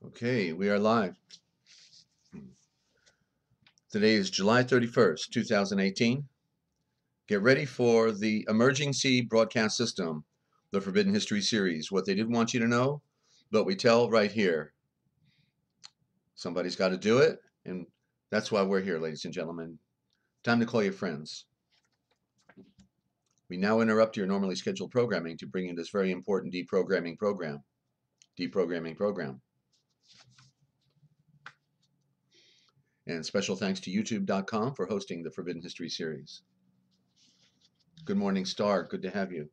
Okay, we are live. Today is July 31st, 2018. Get ready for the Emerging Sea Broadcast System, the Forbidden History Series. What they didn't want you to know, but we tell right here. Somebody's got to do it, and that's why we're here, ladies and gentlemen. Time to call your friends. We now interrupt your normally scheduled programming to bring in this very important deprogramming program. And special thanks to YouTube.com for hosting the Forbidden History Series. Good morning, Star. Good to have you.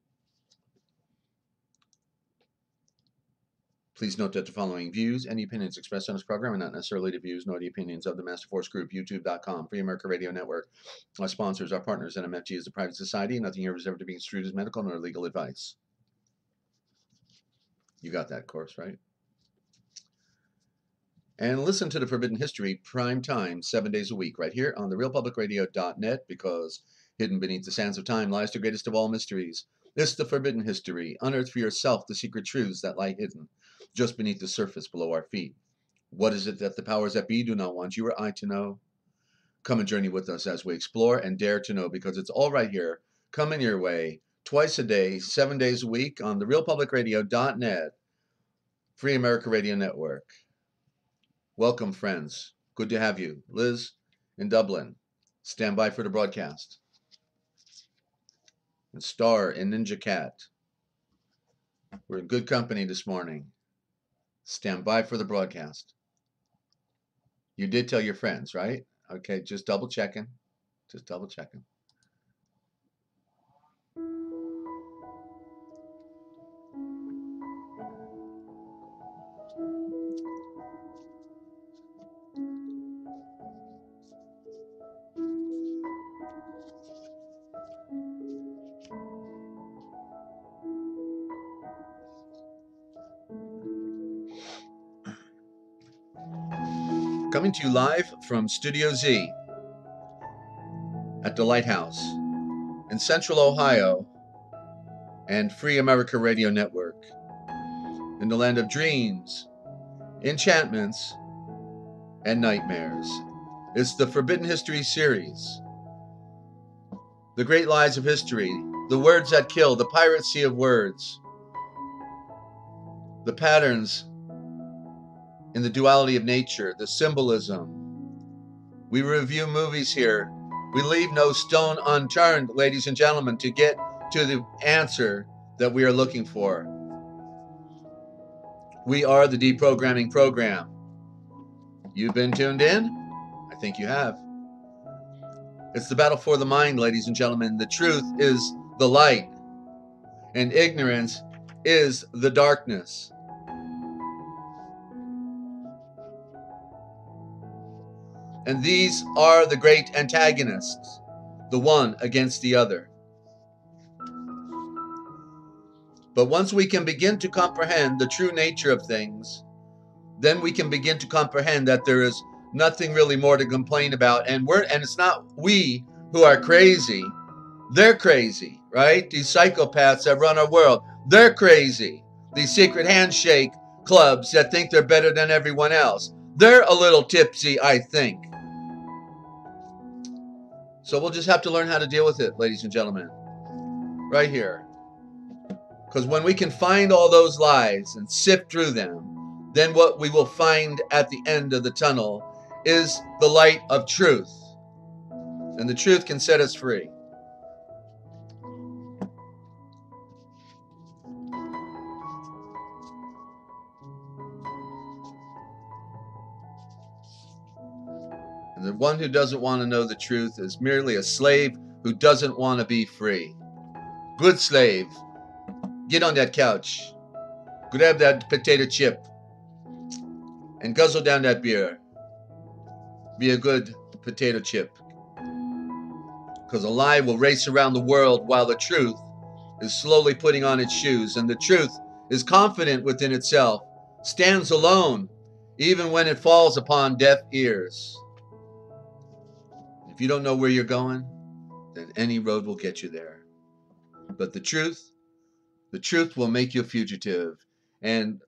Please note that the following views, any opinions expressed on this program are not necessarily the views nor the opinions of the Master Force Group, YouTube.com, Free America Radio Network, our sponsors, our partners, and MFG is a private society. Nothing here is ever to be construed as medical nor legal advice. You got that, of course, right? And listen to the Forbidden History prime time 7 days a week right here on the realpublicradio.net, because hidden beneath the sands of time lies the greatest of all mysteries. This is the Forbidden History. Unearth for yourself the secret truths that lie hidden just beneath the surface below our feet. What is it that the powers that be do not want you or I to know? Come and journey with us as we explore and dare to know, because it's all right here, coming your way, twice a day, 7 days a week on the realpublicradio.net, Free America Radio Network. Welcome, friends. Good to have you. Liz in Dublin, stand by for the broadcast. And Star in Ninja Cat. We're in good company this morning. Stand by for the broadcast. You did tell your friends, right? Okay, just double checking. Just double checking. Coming to you live from Studio Z at the Lighthouse in Central Ohio and Free America Radio Network, in the land of dreams, enchantments, and nightmares. It's the Forbidden History Series. The great lies of history, the words that kill, the piracy of words, the patterns in the duality of nature, the symbolism. We review movies here. We leave no stone unturned, ladies and gentlemen, to get to the answer that we are looking for. We are the deprogramming program. You've been tuned in? I think you have. It's the battle for the mind, ladies and gentlemen. The truth is the light, and ignorance is the darkness. And these are the great antagonists, the one against the other. But once we can begin to comprehend the true nature of things, then we can begin to comprehend that there is nothing really more to complain about. And it's not we who are crazy. They're crazy, right? These psychopaths that run our world, they're crazy. These secret handshake clubs that think they're better than everyone else, they're a little tipsy, I think. So we'll just have to learn how to deal with it, ladies and gentlemen, right here. Because when we can find all those lies and sift through them, then what we will find at the end of the tunnel is the light of truth. And the truth can set us free. And the one who doesn't want to know the truth is merely a slave who doesn't want to be free. Good slave, get on that couch, grab that potato chip, and guzzle down that beer. Be a good potato chip. Because a lie will race around the world while the truth is slowly putting on its shoes. And the truth is confident within itself, stands alone, even when it falls upon deaf ears. If you don't know where you're going, then any road will get you there. But the truth will make you a fugitive. And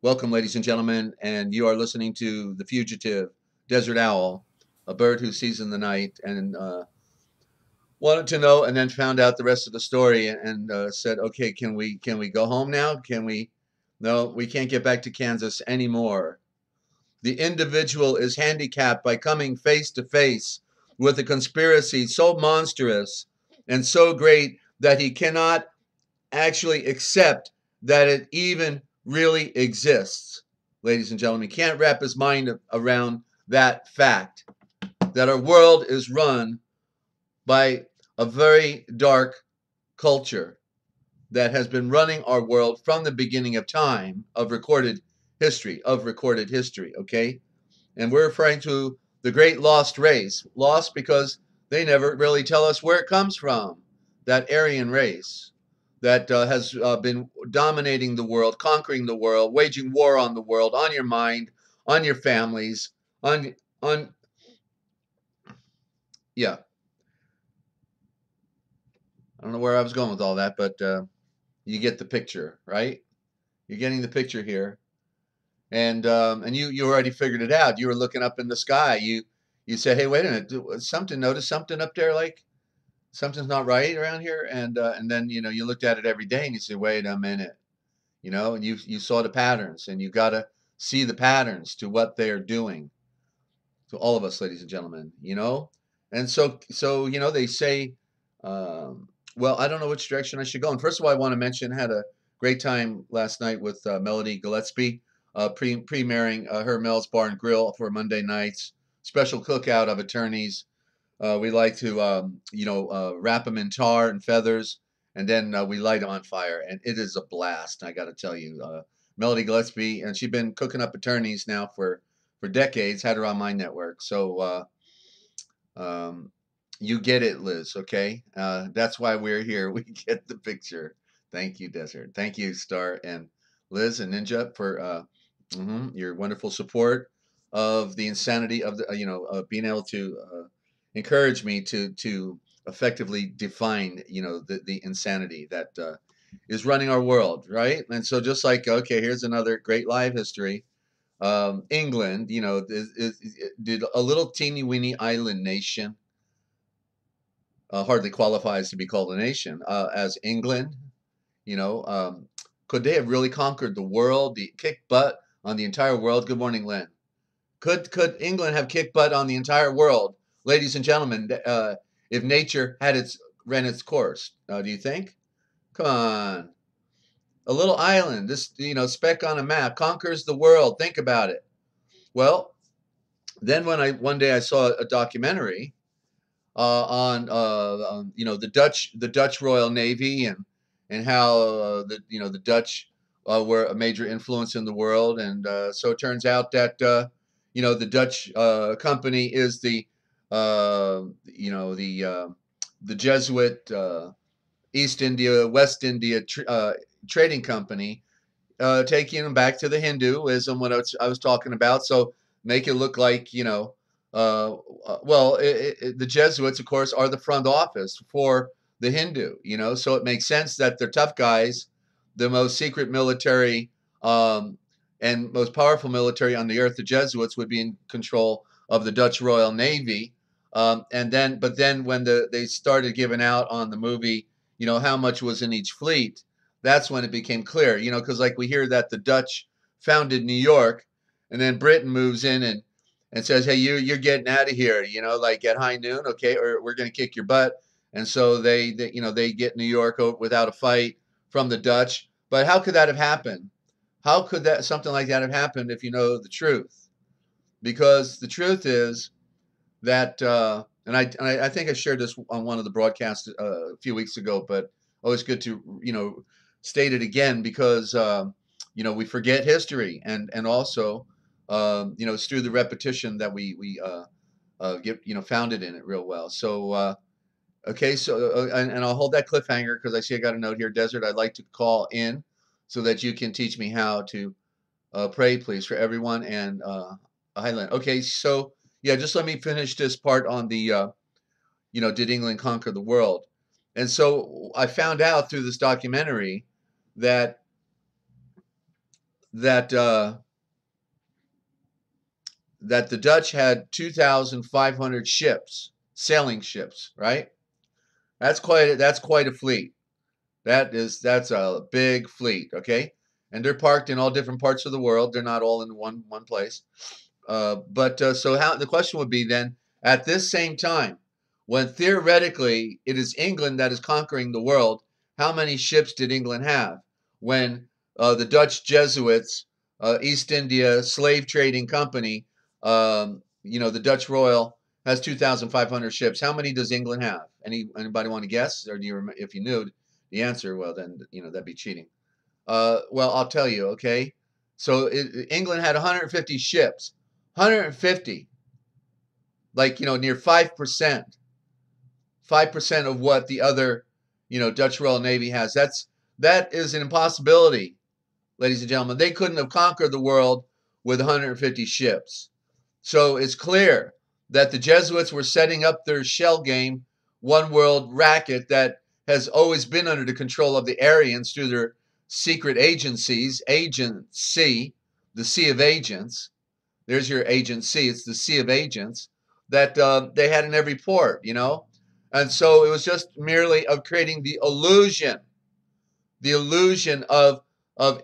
Welcome, ladies and gentlemen, and you are listening to The Fugitive, Desert Owl, a bird who sees in the night, and wanted to know, and then found out the rest of the story, and said, "Okay, can we go home now? Can we? No, we can't get back to Kansas anymore." The individual is handicapped by coming face to face with a conspiracy so monstrous and so great that he cannot actually accept that it even really exists. Ladies and gentlemen, he can't wrap his mind around that fact that our world is run by a very dark culture that has been running our world from the beginning of time, of recorded history, okay? And we're referring to the great lost race. Lost because they never really tell us where it comes from. That Aryan race that has been dominating the world, conquering the world, waging war on the world, on your mind, on your families, on yeah. I don't know where I was going with all that, but you get the picture, right? You're getting the picture here, and you already figured it out. You were looking up in the sky. You said, "Hey, wait a minute, something. Notice something up there, like something's not right around here." And then you looked at it every day, and you said, "Wait a minute," and you saw the patterns, and you got to see the patterns to what they are doing to all of us, ladies and gentlemen. And so they say, well, I don't know which direction I should go. And first of all, I want to mention I had a great time last night with Melody Gillespie, premiering her Mel's Bar and Grill for Monday nights. Special cookout of attorneys. We like to, wrap them in tar and feathers, and then we light them on fire, and it is a blast. I got to tell you, Melody Gillespie, and she's been cooking up attorneys now for decades. Had her on my network, so um, you get it, Liz. Okay, that's why we're here. We get the picture. Thank you, Desert. Thank you, Star and Liz and Ninja for your wonderful support of the insanity of the being able to encourage me to effectively define the insanity that is running our world, right? And so just like, okay, here's another great live history. England, did a little teeny weeny island nation, hardly qualifies to be called a nation, as England. You know, could they have really conquered the world, kicked butt on the entire world? Good morning, Lynn. Could England have kicked butt on the entire world, ladies and gentlemen, if nature had ran its course? Do you think? Come on, a little island, this speck on a map, conquers the world. Think about it. Well, then when one day I saw a documentary on the Dutch Royal Navy, and how the Dutch were a major influence in the world, and so it turns out that the Dutch company is the Jesuit East India West India trading company, taking them back to the Hinduism, what I was talking about. So make it look like, the Jesuits, of course, are the front office for the Hindu, so it makes sense that they're tough guys, the most secret military and most powerful military on the earth. The Jesuits would be in control of the Dutch Royal Navy. But then when they started giving out on the movie, how much was in each fleet, that's when it became clear, because like we hear that the Dutch founded New York, and then Britain moves in and says, "Hey, you're getting out of here," like at high noon, okay, or we're going to kick your butt. And so they get New York without a fight from the Dutch. But how could that have happened? How could something like that have happened if you know the truth? Because the truth is that, and I think I shared this on one of the broadcasts a few weeks ago, but always good to state it again, because we forget history, and also it's through the repetition that we get founded in it real well. So okay, so and I'll hold that cliffhanger because I see I got a note here. Desert, I'd like to call in so that you can teach me how to pray, please, for everyone. And Highland. Okay, so yeah, just let me finish this part on the did England conquer the world? And so I found out through this documentary that that that the Dutch had 2,500 ships, sailing ships, right? That's quite a fleet. That's a big fleet, okay? And they're parked in all different parts of the world. They're not all in one place. So how the question would be then, at this same time, when theoretically it is England that is conquering the world, how many ships did England have when the Dutch Jesuits, East India Slave Trading Company, the Dutch Royal has 2,500 ships? How many does England have? Anybody want to guess, or do you if you knew the answer? Well, then that'd be cheating. Well, I'll tell you. Okay, so England had 150 ships. 150, like near 5%, 5% of what the other Dutch Royal Navy has. That is an impossibility, ladies and gentlemen. They couldn't have conquered the world with 150 ships. So it's clear that the Jesuits were setting up their shell game, one world racket that has always been under the control of the Aryans through their secret agencies, the Sea of Agents. There's your agency. It's the Sea of Agents that they had in every port, And so it was just merely of creating the illusion of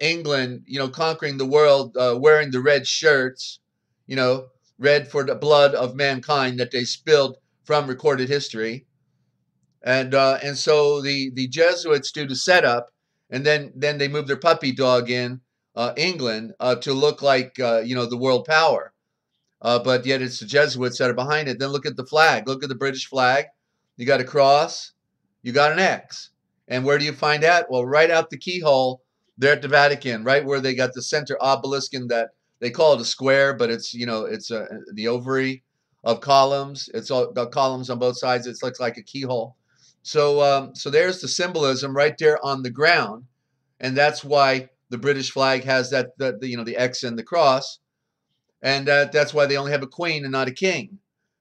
England, conquering the world, wearing the red shirts, red for the blood of mankind that they spilled from recorded history. And so the Jesuits do the setup, and then they move their puppy dog in, England, to look like the world power. But yet it's the Jesuits that are behind it. Then look at the flag. Look at the British flag. You got a cross. You got an X. And where do you find that? Well, right out the keyhole there at the Vatican, right where they got the center obelisk in that. They call it a square, but it's the ovary of columns. It's all got columns on both sides. It looks like a keyhole. So there's the symbolism right there on the ground, and that's why the British flag has the X and the cross. And that's why they only have a queen and not a king,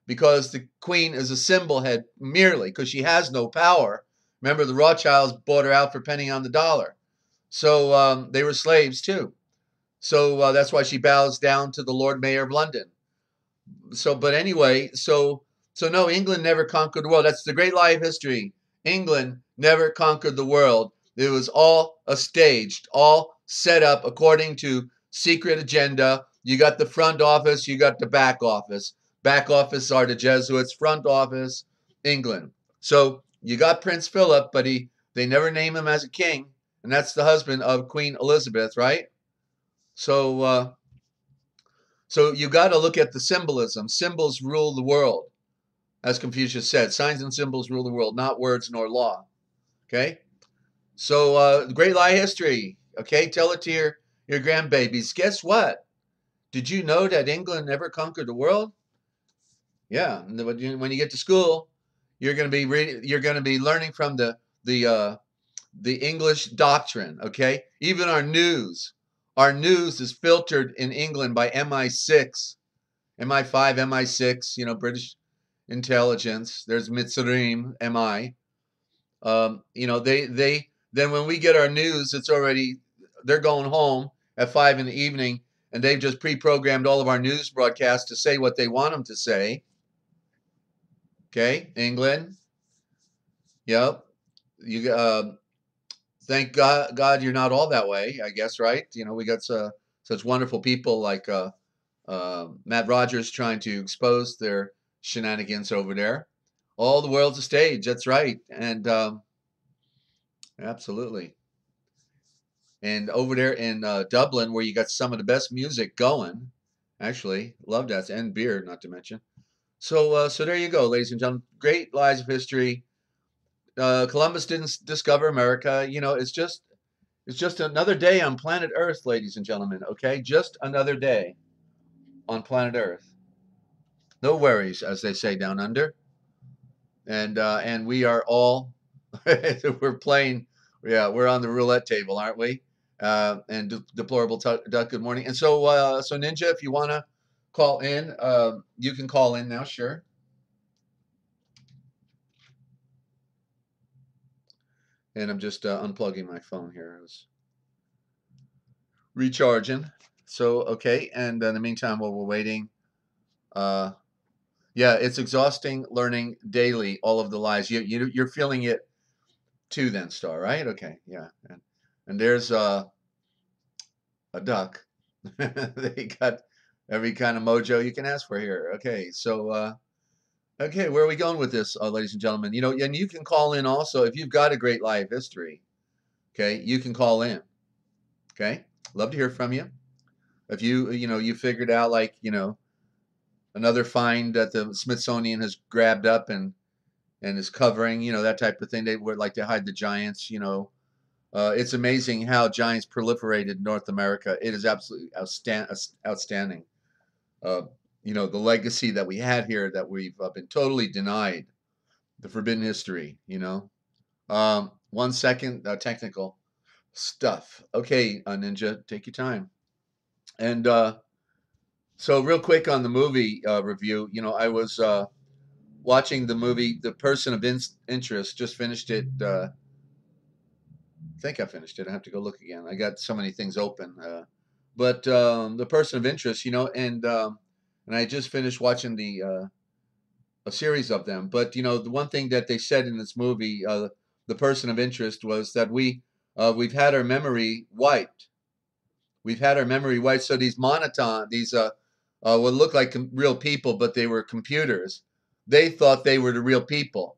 because the queen is a symbol head merely, because she has no power. Remember, the Rothschilds bought her out for a penny on the dollar. So they were slaves too. So that's why she bows down to the Lord Mayor of London. But anyway, so no, England never conquered the world. That's the great lie of history. England never conquered the world. It was all staged, all set up according to secret agenda. You got the front office, you got the back office. Back office are the Jesuits, front office, England. So you got Prince Philip, but they never name him as a king, and that's the husband of Queen Elizabeth, right? So you got to look at the symbolism. Symbols rule the world, as Confucius said. Signs and symbols rule the world, not words nor law. Okay? So great lie history. Okay? Tell it to your grandbabies. Guess what? Did you know that England never conquered the world? Yeah. When you get to school, you're going to be learning from the English doctrine. Okay? Even our news is filtered in England by MI6, MI5, MI6. British intelligence. There's Mitzrayim, MI. They then when we get our news, they're going home at 5 p.m, and they've just pre-programmed all of our news broadcasts to say what they want them to say. Okay, England. Yep. You thank God you're not all that way, I guess, right? We got such wonderful people like Matt Rogers trying to expose their shenanigans over there. All the world's a stage. That's right, and absolutely. And over there in Dublin, where you got some of the best music going, actually, love that, and beer, not to mention. So there you go, ladies and gentlemen. Great lies of history. Columbus didn't discover America. It's just another day on planet Earth, ladies and gentlemen. Okay, just another day on planet Earth. No worries, as they say down under. And we are all we're playing. Yeah, we're on the roulette table, aren't we? And deplorable duck. Good morning. And so Ninja, if you want to call in, you can call in now. Sure. And I'm just unplugging my phone here. recharging. So okay, and in the meantime, while we're waiting, uh, yeah, it's exhausting learning daily all of the lies. You're feeling it too, then, Star, right? Okay, yeah, and there's a duck. They got every kind of mojo you can ask for here. Okay, so okay, where are we going with this, ladies and gentlemen? You know, and you can call in also if you've got a great life history. Okay, you can call in. Okay, love to hear from you. If you figured out like another find that the Smithsonian has grabbed up and is covering, that type of thing. They would like to hide the giants. It's amazing how giants proliferated in North America. It is absolutely outstanding. Uh, the legacy that we had here that we've been totally denied, the forbidden history. 1 second, technical stuff. Okay, Ninja, take your time. And so, real quick on the movie review, I was watching the movie The Person of Interest. Just finished it. I think I finished it. I have to go look again. I got so many things open. But The Person of Interest, and I just finished watching a series of them. But the one thing that they said in this movie, The Person of Interest, was that we've had our memory wiped. We've had our memory wiped. So these these would look like real people, but they were computers. They thought they were the real people,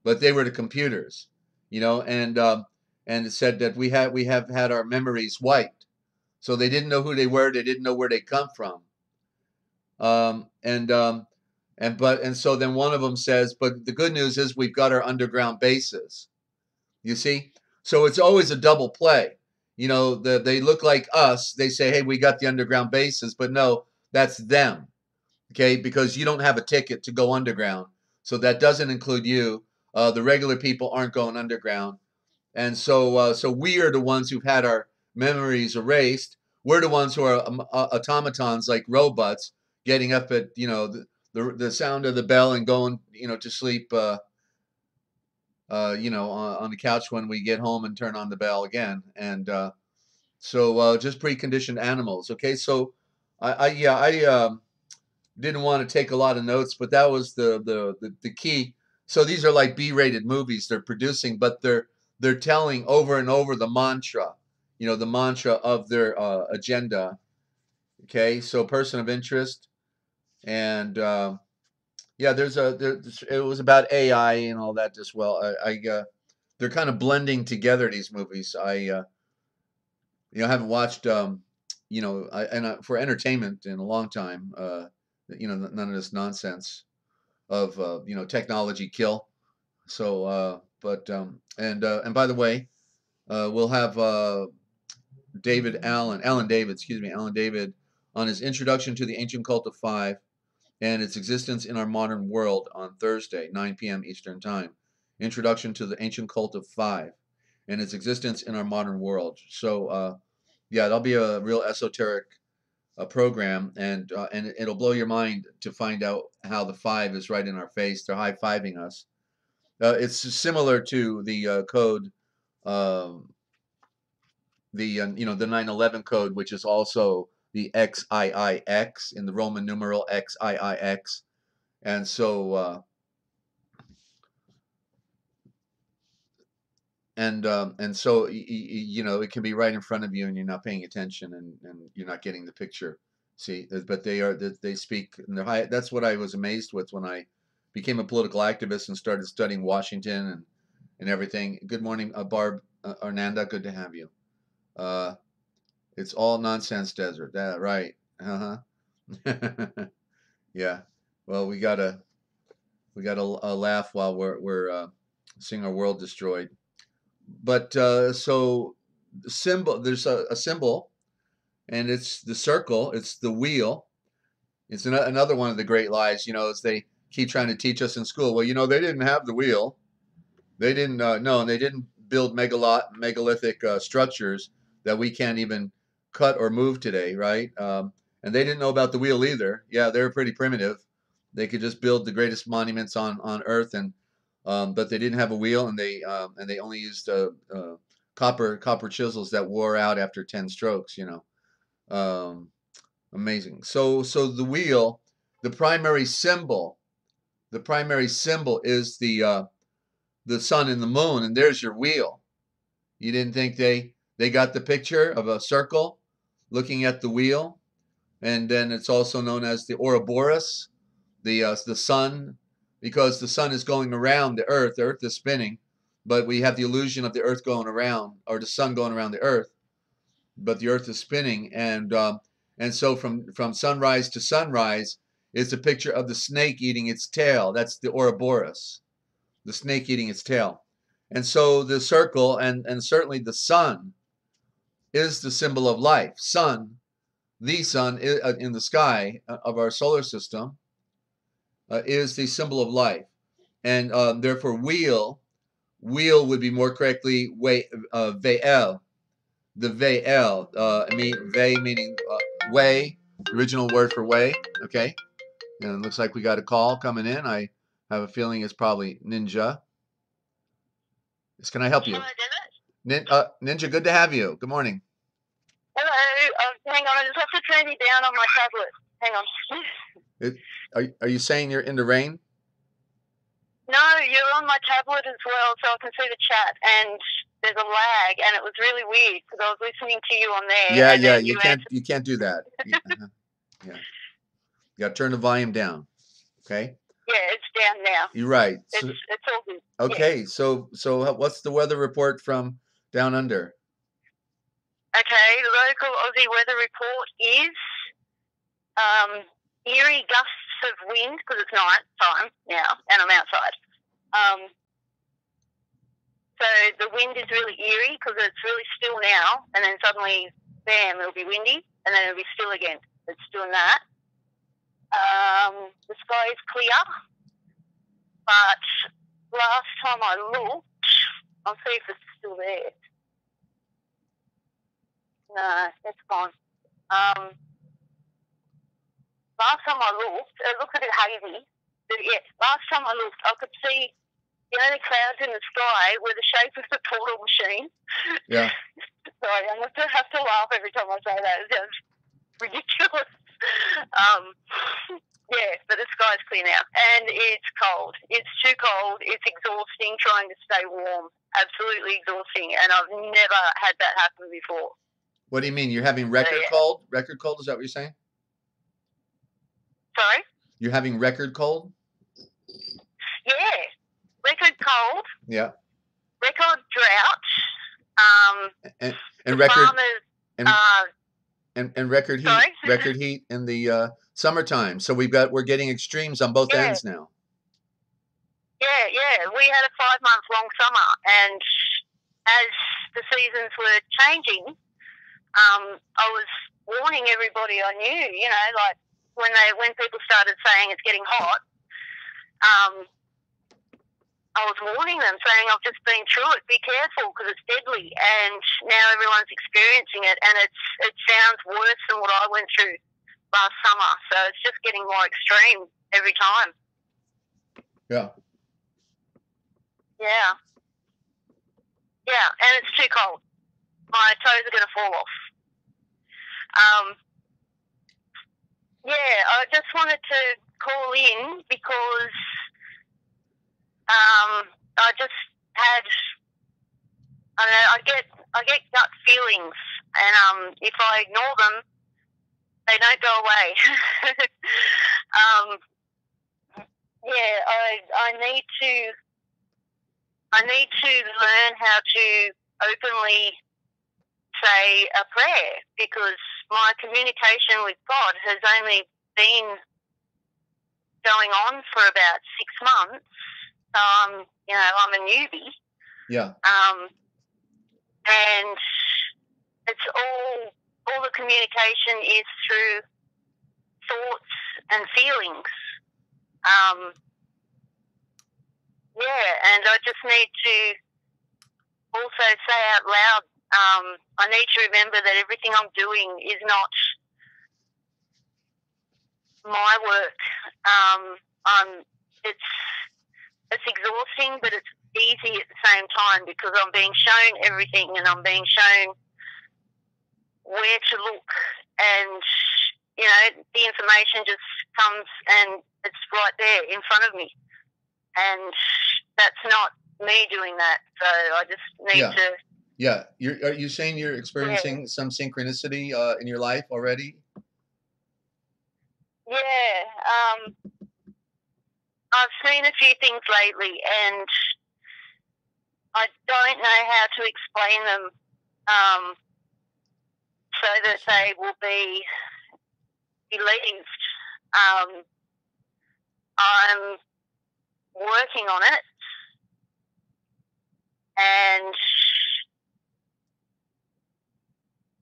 but they were the computers. And it said that we have had our memories wiped. So they didn't know who they were. They didn't know where they come from. Um, and um, and so then one of them says, but the good news is we've got our underground bases. You see, so it's always a double play. They look like us. They say, hey, we got the underground bases, but no, that's them. Okay, because you don't have a ticket to go underground, so that doesn't include you. The regular people aren't going underground. And so we are the ones who've had our memories erased. We're the ones who are automatons, like robots, getting up at the sound of the bell and going to sleep. On the couch when we get home and turn on the bell again. And just preconditioned animals. Okay, so I didn't want to take a lot of notes, but that was the key. So these are like B-rated movies they're producing, but they're telling over and over the mantra, the mantra of their agenda. Okay, so Person of Interest, and it was about AI and all that as well. They're kind of blending together these movies. I haven't watched for entertainment in a long time. None of this nonsense of technology kill. So, and by the way, we'll have Alan David, excuse me, Alan David, on his introduction to the ancient cult of five and its existence in our modern world on Thursday, 9 p.m. Eastern Time. Introduction to the ancient cult of five and its existence in our modern world. So, that'll be a real esoteric program, and it'll blow your mind to find out how the five is right in our face. They're high-fiving us. It's similar to the code, the 9/11 code, which is also the XIIX in the Roman numeral XIIX, and so it can be right in front of you, and you're not paying attention, and you're not getting the picture. See, but they speak, and they're high. That's what I was amazed with when I became a political activist and started studying Washington and everything. Good morning, Barb Arnanda. Good to have you. Uh, it's all nonsense desert. That right? Uh huh. Yeah. Well, we gotta laugh while we're seeing our world destroyed. But so symbol, there's a symbol, and it's the circle. It's the wheel. It's another one of the great lies. As they keep trying to teach us in school. Well, they didn't have the wheel. They didn't no, and they didn't build megalithic structures that we can't even cut or move today, right? And they didn't know about the wheel either. Yeah, they were pretty primitive. They could just build the greatest monuments on Earth, and but they didn't have a wheel, and they only used copper chisels that wore out after 10 strokes, amazing. So the wheel, the primary symbol is the sun and the moon, and there's your wheel. You didn't think they got the picture of a circle looking at the wheel? And then it's also known as the Ouroboros, the sun, because the sun is going around the earth is spinning, but we have the illusion of the earth going around, or the sun going around the earth, but the earth is spinning. And so from sunrise to sunrise is a picture of the snake eating its tail. That's the Ouroboros, the snake eating its tail. And so the circle, and certainly the sun, is the symbol of life. The sun in the sky of our solar system is the symbol of life. And therefore wheel would be more correctly ve'el. The ve'el, ve meaning way, original word for way, okay? And it looks like we got a call coming in. I have a feeling it's probably Ninja. Can I help you? Ninja, good to have you. Good morning. Hello. Hang on, I just have to turn you down on my tablet. Hang on. Are you saying you're in the rain? No, you're on my tablet as well, so I can see the chat, and there's a lag, and it was really weird because I was listening to you on there. Yeah, you can't do that. Yeah, you got to turn the volume down. Okay. Yeah, it's down now. You're right. It's all good. Okay, yeah. so what's the weather report from down under? Okay, the local Aussie weather report is eerie gusts of wind, because it's night time now and I'm outside. So the wind is really eerie because it's really still now, and then suddenly, bam, it'll be windy, and then it'll be still again. It's doing that. The sky is clear, but last time I looked, I'll see if it's still there. No, it's gone. Last time I looked, it looks a bit hazy. But yeah, last time I looked, I could see the only clouds in the sky were the shape of the portal machine. Yeah. Sorry, I'm going to have to laugh every time I say that. It sounds ridiculous. Yeah, but the sky's clear now. And it's cold. It's too cold. It's exhausting trying to stay warm. Absolutely exhausting. And I've never had that happen before. What do you mean? You're having record cold? Record cold, is that what you're saying? Sorry? You're having record cold? Yeah. Record cold. Yeah. Record drought. And record farmers, and record heat. sorry? Record heat in the summertime. So we're getting extremes on both ends now. Yeah. We had a 5-month long summer, and as the seasons were changing, I was warning everybody I knew, like when people started saying it's getting hot, I was warning them, saying I've just been through it, be careful because it's deadly, and now everyone's experiencing it, and it sounds worse than what I went through last summer, so it's just getting more extreme every time. Yeah. Yeah, and it's too cold. My toes are going to fall off. I just wanted to call in because I just had, I don't know, I get gut feelings, and if I ignore them, they don't go away. I need to learn how to openly say a prayer, because my communication with God has only been going on for about 6 months. I'm a newbie. Yeah. And it's all the communication is through thoughts and feelings. And I just need to also say out loud, I need to remember that everything I'm doing is not my work. It's exhausting, but it's easy at the same time because I'm being shown everything and I'm being shown where to look, and you know, the information just comes and it's right there in front of me, and that's not me doing that. So I just need to. Yeah, are you saying you're experiencing some synchronicity in your life already? Yeah, I've seen a few things lately, and I don't know how to explain them so that they will be believed. I'm working on it, and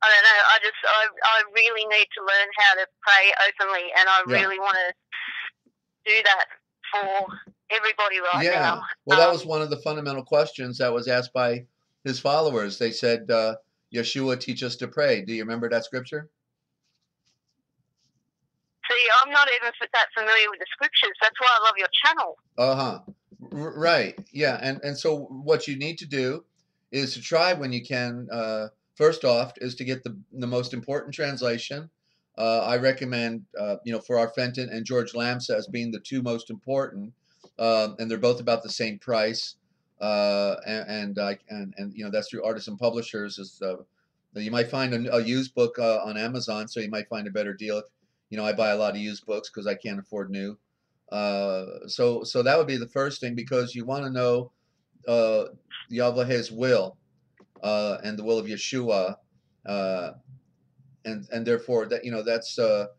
I don't know. I really need to learn how to pray openly, and I really want to do that for everybody right now. Well, that was one of the fundamental questions that was asked by his followers. They said, Yeshua, teach us to pray. Do you remember that scripture? See, I'm not even that familiar with the scriptures. That's why I love your channel. Right. Yeah. And so what you need to do is to try when you can, first off, is to get the most important translation. I recommend, for our Fenton and George Lamsa as being the two most important, and they're both about the same price. And that's through Artisan Publishers. You might find a used book on Amazon, so you might find a better deal. I buy a lot of used books because I can't afford new. So that would be the first thing, because you want to know Yahweh's will and the will of Yeshua, and therefore that's the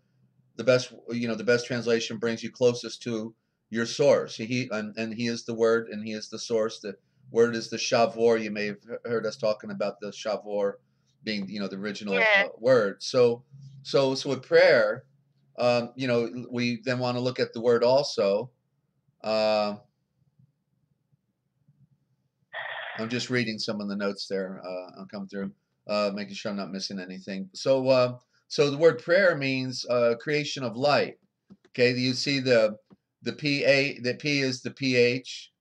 best. The best translation brings you closest to your source. He is the Word, and He is the source. The Word is the Shavor. You may have heard us talking about the Shavor being the original word. So with prayer. We then want to look at the word also. I'm just reading some of the notes there. I'll come through, making sure I'm not missing anything. So the word prayer means creation of light. Okay, you see the P is the PH.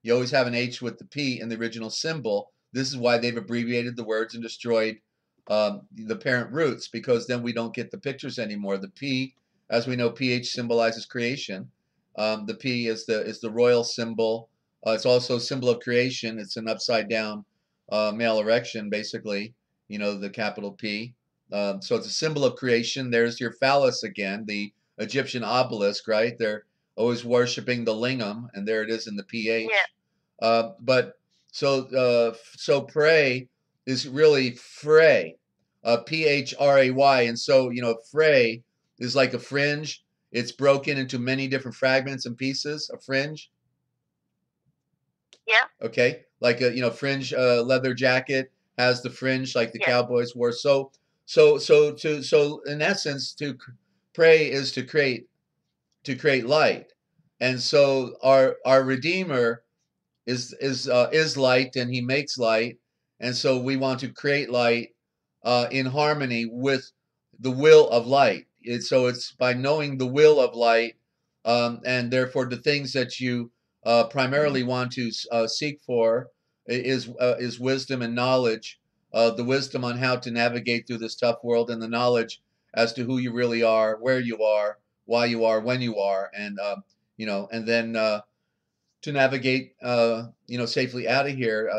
You always have an H with the P in the original symbol. This is why they've abbreviated the words and destroyed the parent roots, because then we don't get the pictures anymore. The P, as we know, PH symbolizes creation. The P is the royal symbol. It's also a symbol of creation. It's an upside down male erection, basically, the capital P. So it's a symbol of creation. There's your phallus again, the Egyptian obelisk, right? They're always worshiping the lingam, and there it is in the PH. So pray is really fray, Phray, and so fray is like a fringe. It's broken into many different fragments and pieces. A fringe. Yeah. Okay, like a fringe leather jacket has the fringe like the cowboys wore. So in essence, to pray is to create light, and so our Redeemer is light, and He makes light, and so we want to create light in harmony with the will of light. So it's by knowing the will of light, and therefore the things that you primarily want to seek for is wisdom and knowledge, the wisdom on how to navigate through this tough world, and the knowledge as to who you really are, where you are, why you are, when you are, and and then to navigate safely out of here,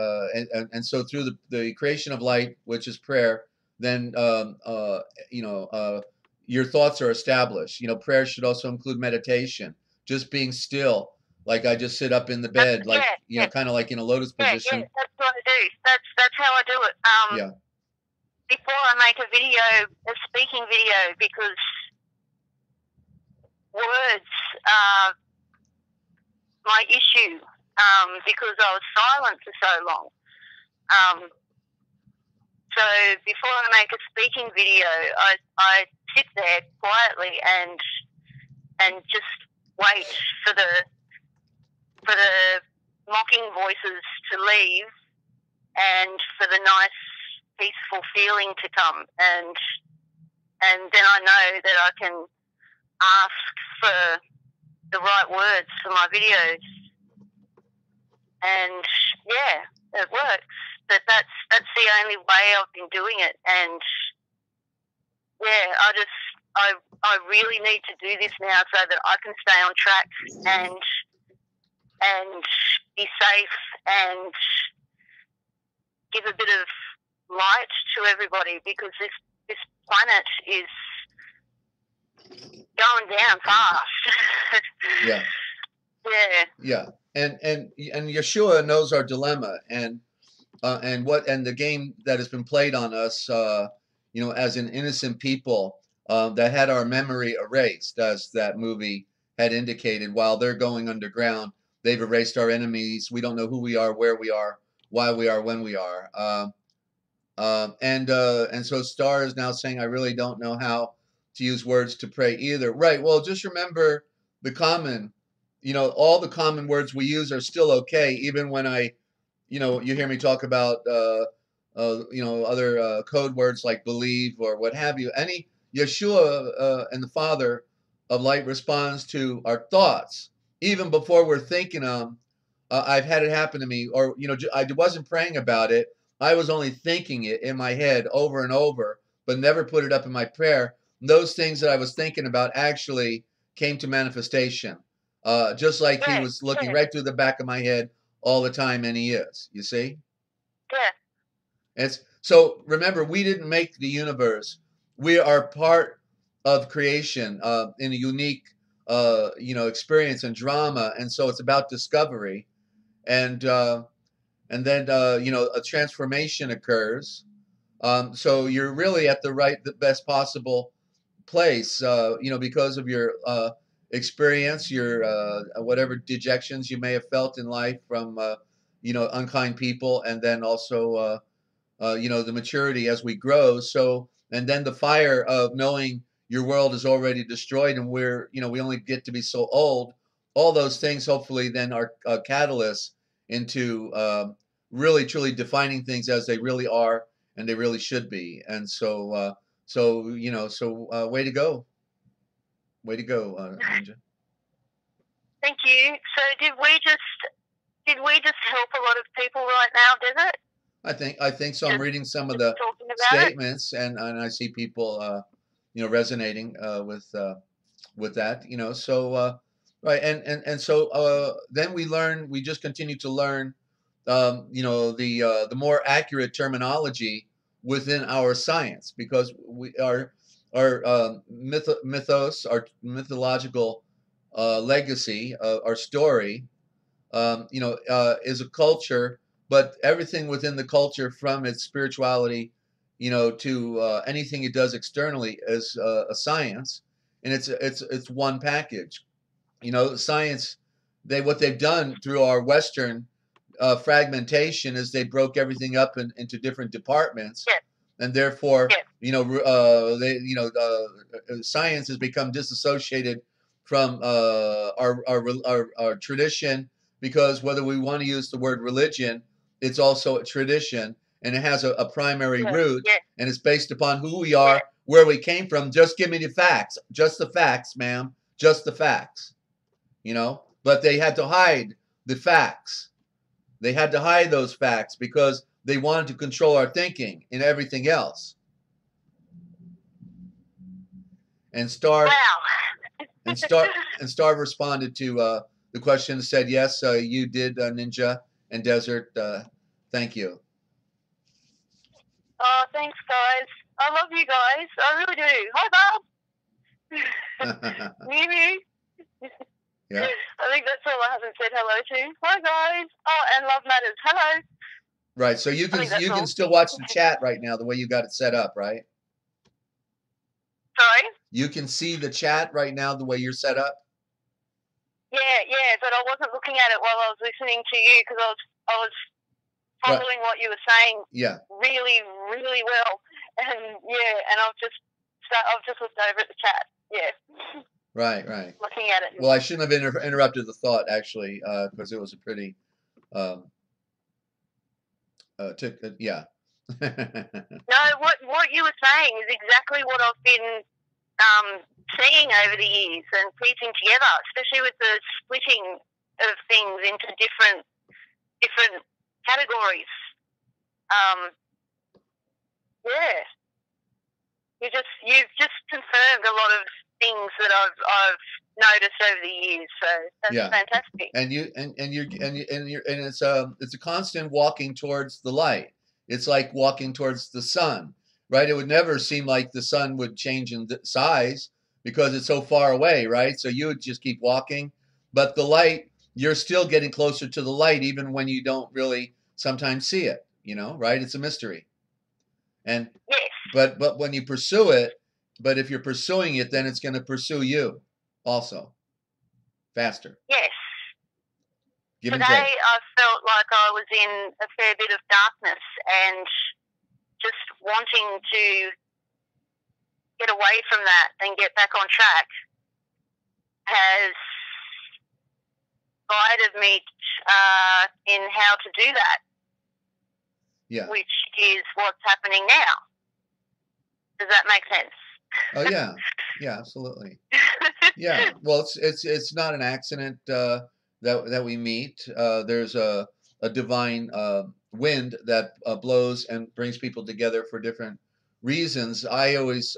and so through the creation of light, which is prayer, then your thoughts are established. Prayer should also include meditation, just being still, like I just sit up in the bed, like kind of like in a lotus position. Yeah, that's what I do. That's how I do it. Before I make a speaking video, because words are my issue, because I was silent for so long. So before I make a speaking video, I sit there quietly and just wait for the mocking voices to leave, and for the nice, peaceful feeling to come, and then I know that I can ask for the right words for my videos. and yeah, it works. But that's the only way I've been doing it, and yeah, I really need to do this now so that I can stay on track and be safe and give a bit of light to everybody, because this planet is going down fast. Yeah. Yeah. Yeah. And Yeshua knows our dilemma, and the game that has been played on us, as an innocent people, that had our memory erased, as that movie had indicated. While they're going underground, they've erased our enemies. We don't know who we are, where we are, why we are, when we are. And so Star is now saying, I really don't know how to use words to pray either. Right. Well, just remember the common, all the common words we use are still okay, even when you hear me talk about, other code words like believe or what have you. Any Yeshua and the Father of Light responds to our thoughts even before we're thinking them. I've had it happen to me, or I wasn't praying about it. I was only thinking it in my head over and over, but never put it up in my prayer. Those things that I was thinking about actually came to manifestation, just like he was looking right through the back of my head all the time, and he is. You see? Yeah. So remember, we didn't make the universe. We are part of creation, in a unique, experience and drama, and so it's about discovery, and then a transformation occurs. So you're really at the best possible place, because of your experience, your whatever dejections you may have felt in life from unkind people, and then also the maturity as we grow. So, and then the fire of knowing your world is already destroyed, and we only get to be so old. All those things hopefully then are catalysts into really truly defining things as they really are and they really should be. And so way to go, Ninja. Thank you. So did we just help a lot of people right now, Desert? I think so. I'm reading some of the statements, and I see people resonating with that. So right, and so then we just continue to learn the more accurate terminology within our science, because our mythos, our mythological legacy, our story, is a culture, but everything within the culture, from its spirituality, to anything it does externally, is a science, and it's one package. Science, what they've done through our Western fragmentation is they broke everything up into different departments, and therefore, science has become disassociated from our tradition, because whether we want to use the word religion, it's also a tradition, and it has a primary root, and it's based upon who we are, where we came from. Just give me the facts, just the facts, ma'am, just the facts, But they had to hide the facts. They had to hide those facts because they wanted to control our thinking and everything else. And Star responded to the question, said, yes, you did, Ninja and Desert. Thank you. Oh, thanks, guys. I love you guys. I really do. Hi, Bob. Mimi. Yeah. I think that's all I haven't said hello to. Hi, guys. Oh, and Love Matters. Hello. Right. So you can still watch the chat right now the way you got it set up, right? Sorry? You can see the chat right now the way you're set up? Yeah, but I wasn't looking at it while I was listening to you, because I was following what you were saying really, really well. And and I've just looked over at the chat. Yeah. Right. Looking at it. Well, I shouldn't have interrupted the thought, actually, because it was a pretty yeah. No, what you were saying is exactly what I've been seeing over the years and piecing together, especially with the splitting of things into different different categories. Yeah, you've just confirmed a lot of things that I've noticed over the years. So that's fantastic. And it's a constant walking towards the light. It's like walking towards the sun, right? It would never seem like the sun would change in size because it's so far away, right? So you would just keep walking, but the light, you're still getting closer to the light even when you don't really sometimes see it, right? It's a mystery. And yes. But when you pursue it, but if you're pursuing it, then it's going to pursue you also faster. Yes. Give Today I felt like I was in a fair bit of darkness and just wanting to get away from that and get back on track has guided me in how to do that. Yeah. Which is what's happening now. Does that make sense? Oh yeah, yeah, absolutely. Yeah. Well, it's not an accident that we meet. There's a divine wind that blows and brings people together for different reasons. I always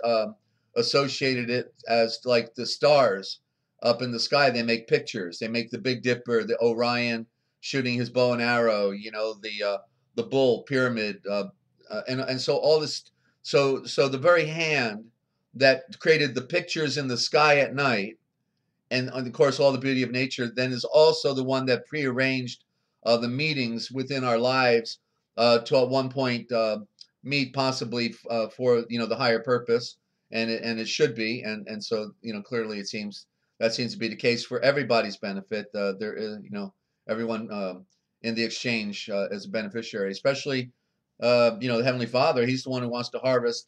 associated it as like the stars up in the sky. They make pictures. They make the Big Dipper, the Orion shooting his bow and arrow. The bull pyramid, and so all this. So the very hand that created the pictures in the sky at night, and of course all the beauty of nature, then is also the one that prearranged the meetings within our lives to at one point meet possibly for the higher purpose, and it should be, and so clearly that seems to be the case for everybody's benefit. There is everyone in the exchange as a beneficiary, especially the Heavenly Father. He's the one who wants to harvest,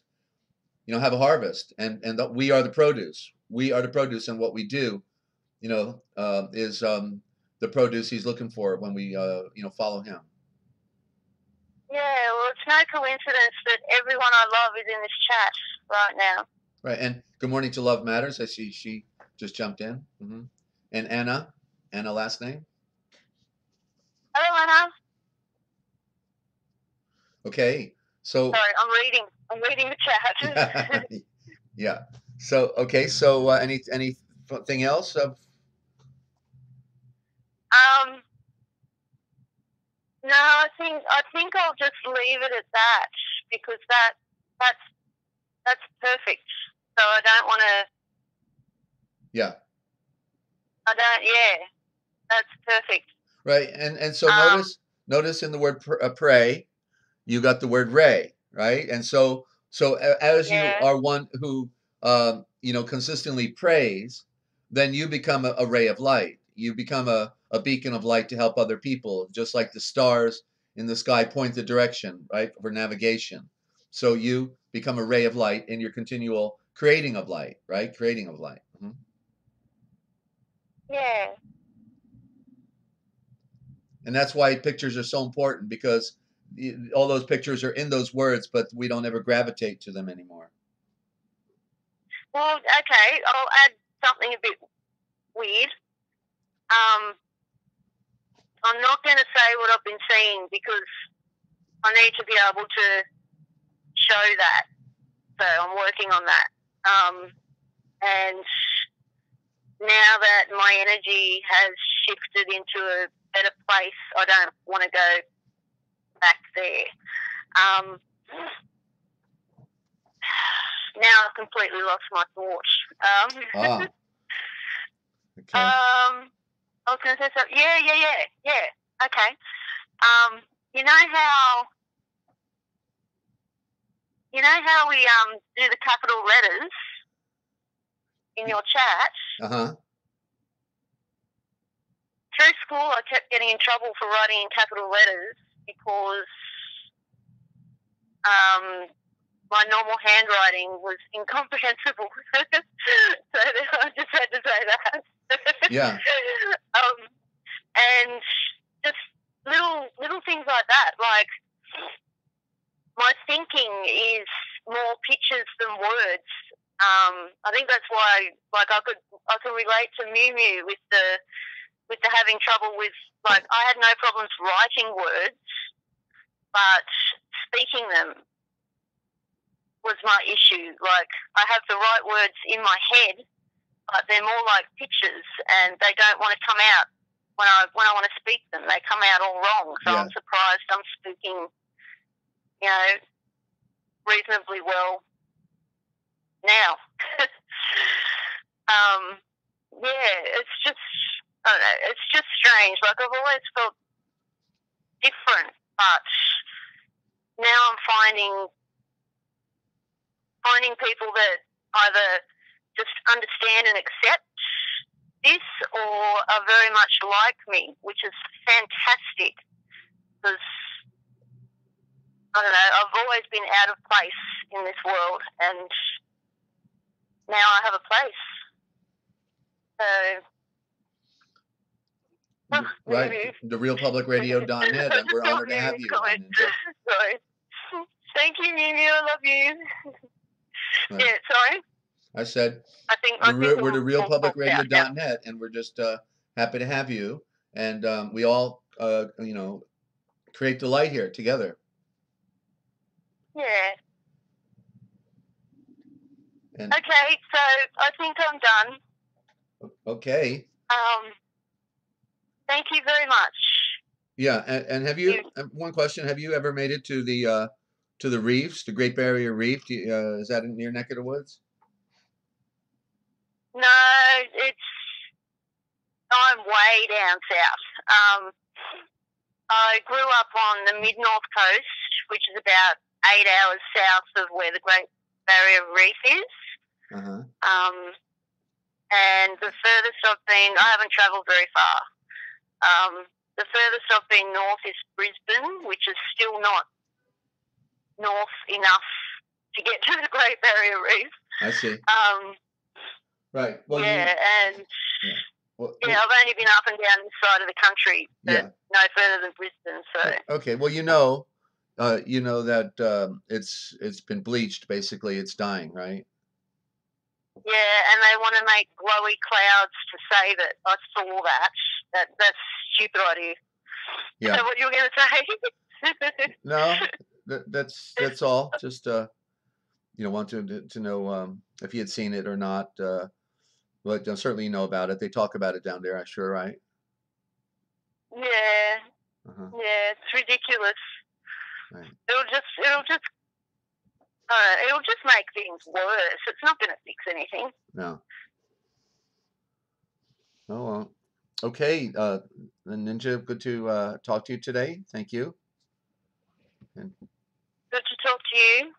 have a harvest, and that we are the produce. We are the produce, and what we do, is the produce He's looking for when we, follow Him. Yeah, well, it's no coincidence that everyone I love is in this chat right now. Right, and good morning to Love Matters. I see she just jumped in. Mm-hmm. And Anna last name? Hello, Anna. Okay, so... Sorry, I'm reading the chat. Yeah. So, okay, so anything else? No, I think I'll just leave it at that because that's perfect. So I don't want to. Yeah. Yeah, that's perfect. Right, and so notice in the word pray, you got the word ray, right? And so as you are one who consistently prays, then you become a ray of light. You become a beacon of light to help other people, just like the stars in the sky point the direction, right, for navigation. So you become a ray of light in your continual creating of light, right? Creating of light. Mm-hmm. Yeah. And that's why pictures are so important, because all those pictures are in those words, but we don't ever gravitate to them anymore. Well, okay, I'll add something a bit weird. I'm not going to say what I've been seeing because I need to be able to show that. So I'm working on that. And now that my energy has shifted into a better place, I don't want to go back there. Now I've completely lost my thought. Okay. I was going to say something. Yeah. Okay. You know how we do the capital letters in your chat? Uh-huh. Through school, I kept getting in trouble for writing in capital letters because my normal handwriting was incomprehensible. So I just had to say that. Yeah. And just little things like that. Like, my thinking is more pictures than words. I think that's why, like, I can relate to Mew Mew with with the having trouble with, like, I had no problems writing words, but speaking them was my issue. Like, I have the right words in my head, but they're more like pictures, and they don't want to come out when I want to speak them. They come out all wrong. So Yeah. I'm surprised I'm speaking, you know, reasonably well now. Yeah, it's just, I don't know, it's just strange. Like, I've always felt different, but now I'm finding people that either just understand and accept this or are very much like me, which is fantastic, because, I don't know, I've always been out of place in this world, and now I have a place. So, Right, therealpublicradio.net, and we're honored to have you, Ninja. Sorry. Thank you, Mimi. I love you. Right. Yeah, sorry. I said I think we're the we'll talk about it now. realpublicradio.net, and we're just happy to have you. And we all, you know, create the light here together. Yeah. And Okay, so I think I'm done. okay. Thank you very much. Yeah, and have you? One question: have you ever made it to the reefs, the Great Barrier Reef? Is that in your neck of the woods? No, I'm way down south. I grew up on the mid-north coast, which is about 8 hours south of where the Great Barrier Reef is. Uh-huh. And the furthest I've been, I haven't travelled very far. The furthest I've been north is Brisbane, which is still not north enough to get to the Great Barrier Reef. I see. Right. Well, yeah, Well, I've only been up and down this side of the country, but no further than Brisbane. So okay. Well, you know that it's been bleached. Basically, it's dying, right? Yeah, and they want to make glowy clouds to save it. I saw that. That's a stupid idea. Yeah. Is that what you were going to say? No, that's all. Just wanted to know if you had seen it or not. But certainly you know about it. They talk about it down there, I'm sure, right? Yeah. Uh-huh. Yeah, it's ridiculous. Right. It'll just make things worse. It's not going to fix anything. No. Oh, well. Okay, Ninja, good to talk to you today. Thank you. And, good to talk to you.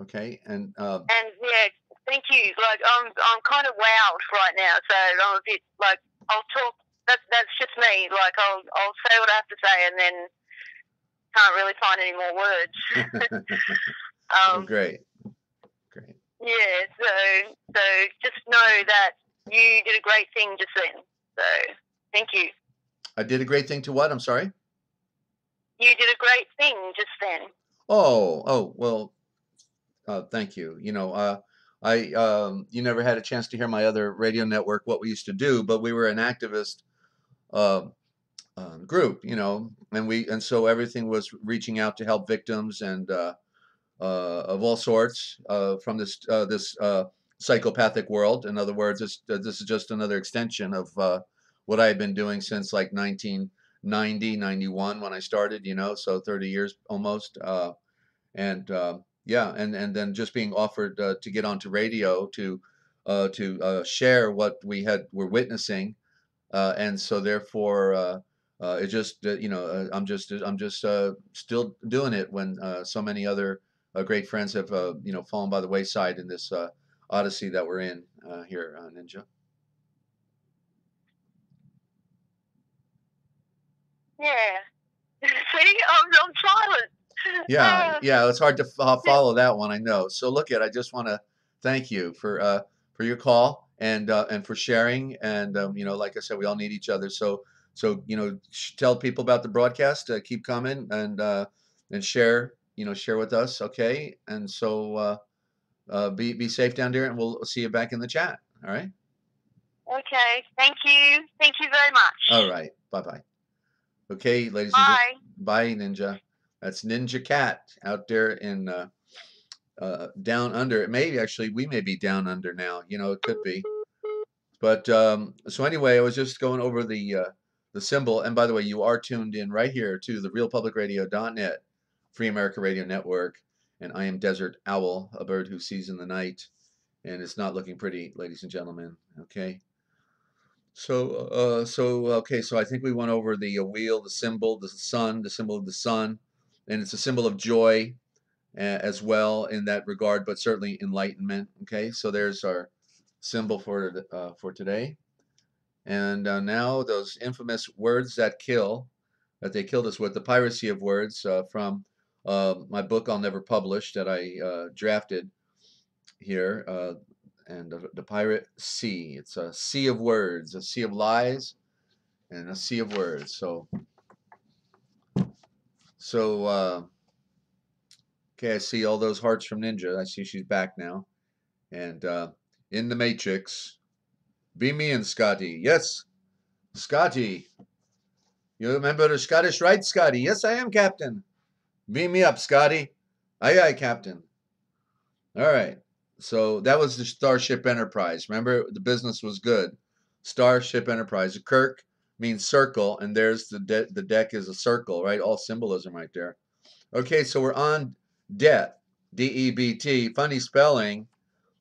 Okay, and yeah, thank you. Like, I'm kind of wowed right now, so I'm a bit like, I'll talk. That's just me. Like, I'll say what I have to say, and then can't really find any more words. Oh, great. Yeah, so just know that you did a great thing just then. So thank you. I did a great thing to what? I'm sorry? You did a great thing just then. Oh, well, thank you. You know, you never had a chance to hear my other radio network, what we used to do, but we were an activist group, you know, and so everything was reaching out to help victims and of all sorts from this psychopathic world. In other words, this is just another extension of what I had been doing since like 1990, 91 when I started, you know, so 30 years almost. And then just being offered to get onto radio to share what were witnessing, and so therefore it just I'm just still doing it when so many other great friends have fallen by the wayside in this odyssey that we're in here, Ninja. Yeah. See, I'm silent. Yeah, it's hard to follow that one, I know. So look, I just want to thank you for your call and for sharing, and like I said, we all need each other. So tell people about the broadcast. Keep coming and share with us, okay? And so be safe down there, and we'll see you back in the chat. All right. Okay. Thank you. Thank you very much. All right. Bye-bye. Okay, ladies and Bye. gentlemen. Bye, Ninja. That's Ninja Cat out there in down under. Maybe actually we may be down under now. You know, it could be. But so anyway, I was just going over the symbol. And by the way, you are tuned in right here to the realpublicradio.net, Free America Radio Network. And I am Desert Owl, a bird who sees in the night. And it's not looking pretty, ladies and gentlemen. Okay. So I think we went over the wheel, the symbol, the sun, the symbol of the sun, and it's a symbol of joy as well in that regard, but certainly enlightenment. Okay, so there's our symbol for today, and now those infamous words that kill, that they killed us with, the piracy of words from my book I'll never publish that I drafted here. And the pirate sea. It's a sea of words, a sea of lies, and a sea of words. Okay, I see all those hearts from Ninja. I see she's back now. And in the Matrix, be me and Scotty. Yes, Scotty. You remember the Scottish Rite, Scotty? Yes, I am, Captain. Beam me up, Scotty. Aye, aye, Captain. All right. So that was the Starship Enterprise. Remember, the business was good. Starship Enterprise. Kirk means circle, and there's the deck is a circle, right? All symbolism right there. Okay, so we're on debt, D-E-B-T. Funny spelling,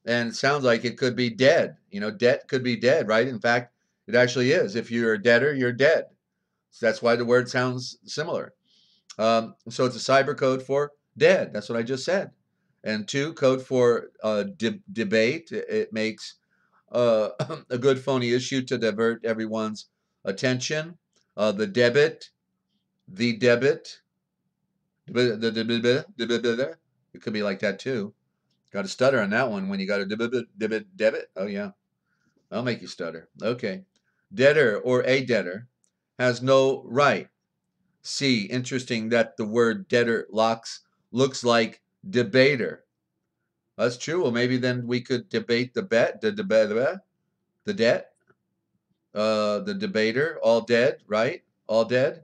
and it sounds like it could be dead. You know, debt could be dead, right? In fact, it actually is. If you're a debtor, you're dead. So that's why the word sounds similar. So it's a cyber code for dead. That's what I just said. And 2, code for debate. It makes a good phony issue to divert everyone's attention. The debit, it could be like that too. Got to stutter on that one when you got a debit. Oh yeah, I'll make you stutter. Okay, debtor or a debtor has no right. See, interesting that the word debtor looks like debater. That's true. Well, maybe then we could debate the debt, the debater, all dead, right? All dead.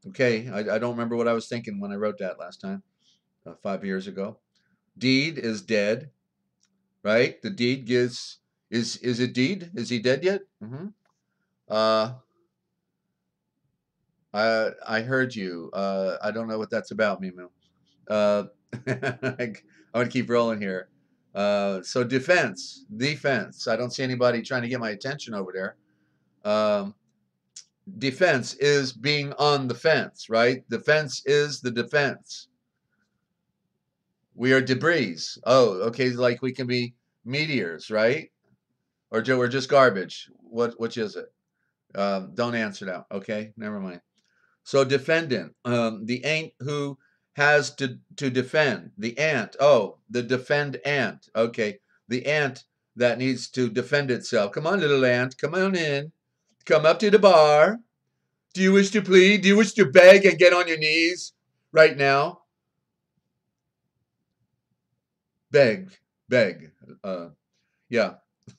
Okay, I don't remember what I was thinking when I wrote that last time, 5 years ago. Deed is dead, right? The deed is it deed? Is he dead yet? Mm-hmm. I heard you. I don't know what that's about, Mimu. I'm gonna keep rolling here. So defense. I don't see anybody trying to get my attention over there. Defense is being on the fence, right? The fence is the defense. We are debris. Oh, okay, like we can be meteors, right? Or we're just garbage. Which is it? Don't answer that. Okay, never mind. So defendant, the ant who has to defend. The ant. Oh, the defend ant. Okay, the ant that needs to defend itself. Come on, little ant. Come on in. Come up to the bar. Do you wish to plead? Do you wish to beg and get on your knees right now? Beg. Yeah.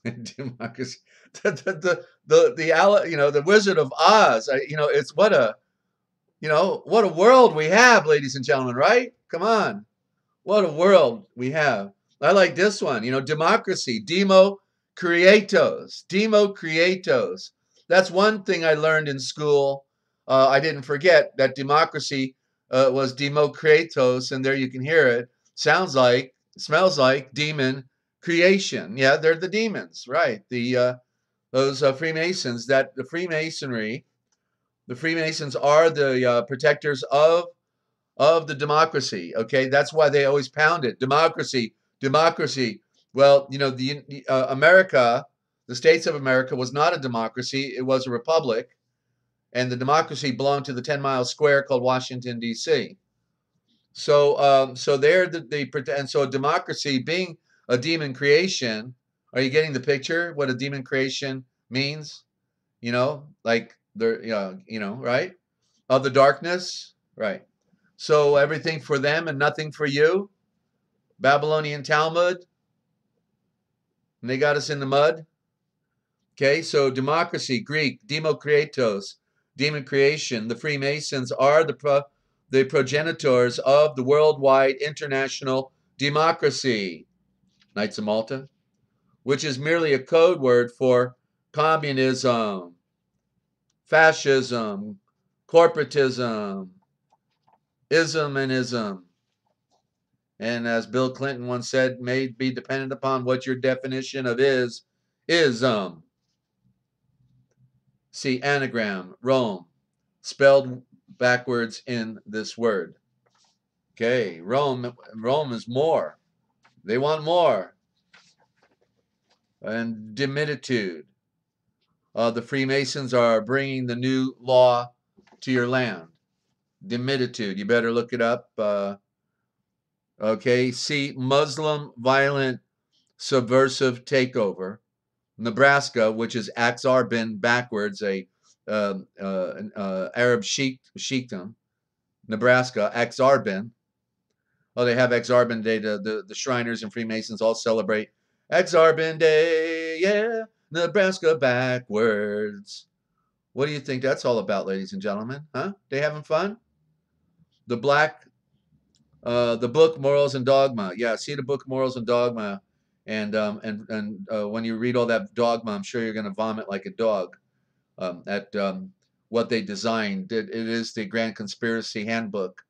Democracy. The Wizard of Oz. It's what a world we have, ladies and gentlemen, right? Come on. What a world we have. I like this one, democracy, demo creatos. That's one thing I learned in school. I didn't forget that democracy was demo creatos, and there you can hear it. Smells like demon creation. Yeah, they're the demons, right? Those Freemasons, the Freemasons are the protectors of the democracy. Okay, that's why they always pound it. Democracy. Well, America, the States of America, was not a democracy. It was a republic, and the democracy belonged to the 10-mile square called Washington D.C. So they're and so democracy being a demon creation. Are you getting the picture? What a demon creation means? Like they're right? Of the darkness, right? So everything for them and nothing for you. Babylonian Talmud. And they got us in the mud. Okay, so democracy, Greek, demokritos, demon creation. The Freemasons are the progenitors of the worldwide international democracy, Knights of Malta, which is merely a code word for communism, fascism, corporatism, ism and ism. And as Bill Clinton once said, may be dependent upon what your definition of ism. See anagram, Rome, spelled backwards in this word. Okay, Rome is more. They want more. And dimitude. The Freemasons are bringing the new law to your land. Dimitude. You better look it up. Okay, see Muslim violent subversive takeover. Nebraska, which is Aksar backwards, a Arab sheikdom. Nebraska, Aksar. Oh, they have Aksar Day. The Shriners and Freemasons all celebrate Aksar Day. Yeah, Nebraska backwards. What do you think that's all about, ladies and gentlemen? Huh? They having fun? The book Morals and Dogma. Yeah, see the book Morals and Dogma, and when you read all that dogma, I'm sure you're going to vomit like a dog at what they designed. It is the Grand Conspiracy Handbook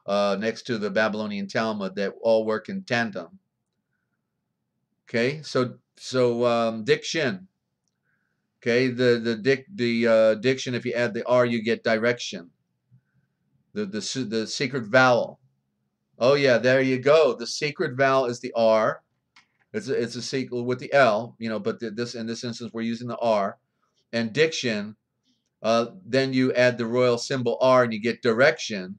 next to the Babylonian Talmud that all work in tandem. Okay, so diction. Okay, the diction. If you add the R, you get direction. The secret vowel. Oh yeah, there you go. The secret vowel is the R. It's a sequel with the L, but this in this instance we're using the R. And diction, then you add the royal symbol R and you get direction.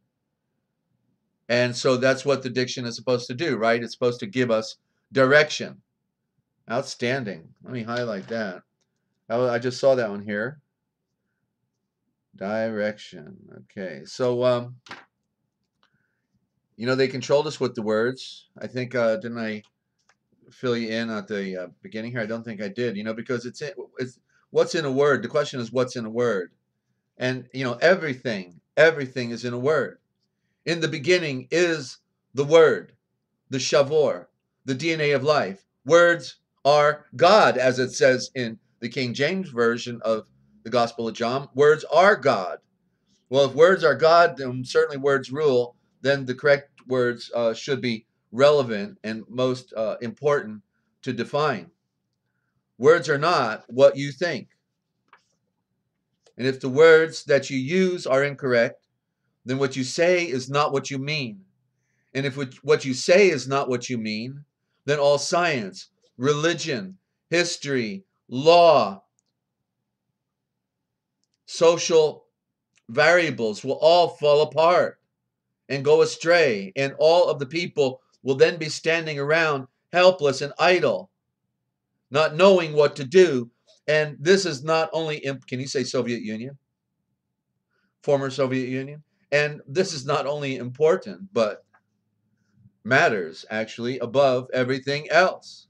And so that's what the diction is supposed to do, right? It's supposed to give us direction. Outstanding. Let me highlight that. I just saw that one here. Direction. Okay, so they controlled us with the words. I think didn't I fill you in at the beginning here? I don't think I did. Because it's what's in a word. The question is what's in a word, and everything is in a word. In the beginning is the word, the shavor, the DNA of life. Words are God, as it says in the King James Version of the Gospel of John. Words are God. Well, if words are God, then certainly words rule. Then the correct words should be relevant and most important to define. Words are not what you think. And if the words that you use are incorrect, then what you say is not what you mean. And if what you say is not what you mean, then all science, religion, history, law, social variables will all fall apart and go astray. And all of the people will then be standing around helpless and idle, not knowing what to do. And this is not only, can you say Soviet Union? Former Soviet Union? And this is not only important, but matters actually above everything else.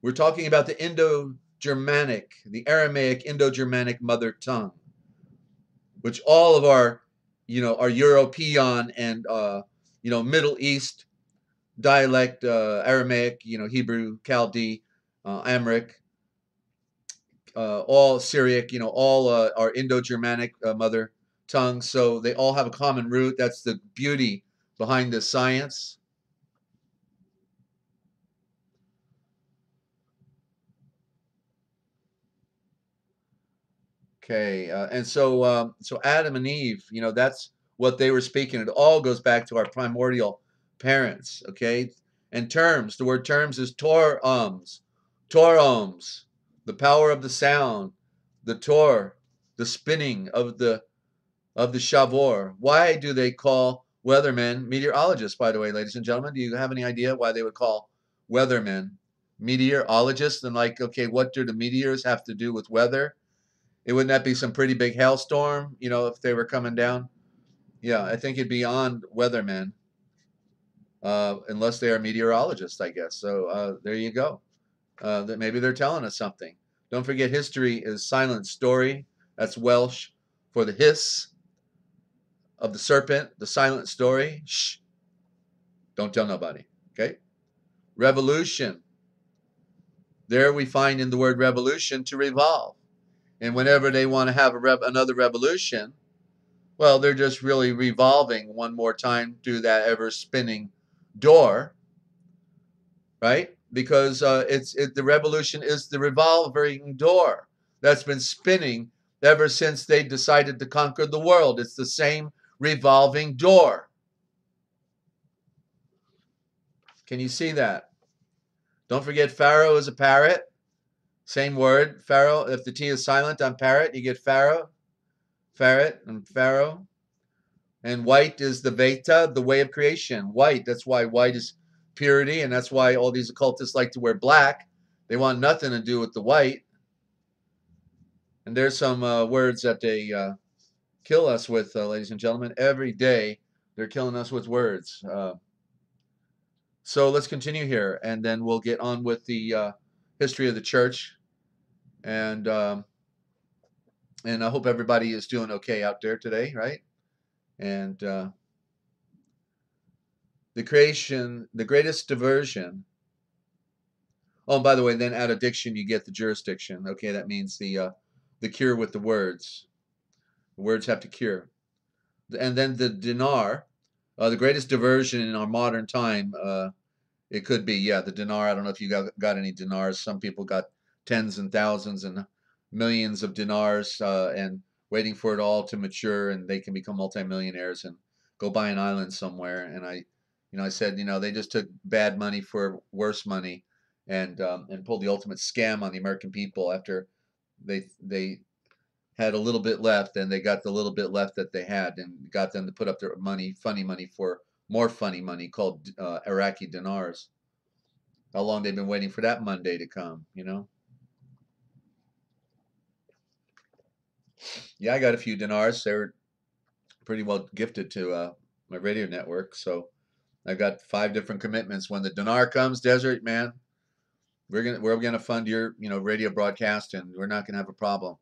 We're talking about the Indo-Germanic, the Aramaic Indo-Germanic mother tongue, which all of our European and Middle East dialect, Aramaic, Hebrew, Chaldee, Amharic, all Syriac, all are Indo-Germanic mother tongues. So they all have a common root. That's the beauty behind this science. Okay, and so Adam and Eve, that's what they were speaking. It all goes back to our primordial parents. Okay, and terms. The word terms is tor-ums, the power of the sound, the tor, the spinning of the shavor. Why do they call weathermen meteorologists? By the way, ladies and gentlemen, do you have any idea why they would call weathermen meteorologists? And okay, what do the meteors have to do with weather? Wouldn't that be some pretty big hailstorm, if they were coming down? Yeah, I think it'd be on weathermen. unless they are meteorologists, I guess. So there you go. That maybe they're telling us something. Don't forget, history is silent story. That's Welsh for the hiss of the serpent, the silent story. Shh, don't tell nobody. Okay? Revolution. There we find in the word revolution to revolve. And whenever they want to have another revolution, well, they're just really revolving one more time through that ever spinning door, right? Because the revolution is the revolving door that's been spinning ever since they decided to conquer the world. It's the same revolving door. Can you see that? Don't forget, Pharaoh is a parrot. Same word, Pharaoh. If the T is silent on parrot, you get Pharaoh, ferret, and Pharaoh. And white is the Veta, the way of creation. White, that's why white is purity, and that's why all these occultists like to wear black. They want nothing to do with the white. And there's some words that they kill us with, ladies and gentlemen. Every day they're killing us with words. So let's continue here, and then we'll get on with the history of the church. And I hope everybody is doing okay out there today, right? And the creation, the greatest diversion. Oh, and by the way, then out of diction you get the jurisdiction. Okay, that means the cure with the words. The words have to cure. And then the dinar, the greatest diversion in our modern time. It could be, yeah, the dinar. I don't know if you got any dinars. Some people got tens and thousands and millions of dinars and waiting for it all to mature, and they can become multimillionaires and go buy an island somewhere. And I said, they just took bad money for worse money, and pulled the ultimate scam on the American people after they had a little bit left, and they got the little bit left that they had, and got them to put up their money, funny money, for more funny money called Iraqi dinars. How long they've been waiting for that Monday to come, Yeah, I got a few dinars. They're pretty well gifted to my radio network. So I've got 5 different commitments. When the dinar comes, Desert Man, we're gonna fund your radio broadcast, and we're not gonna have a problem.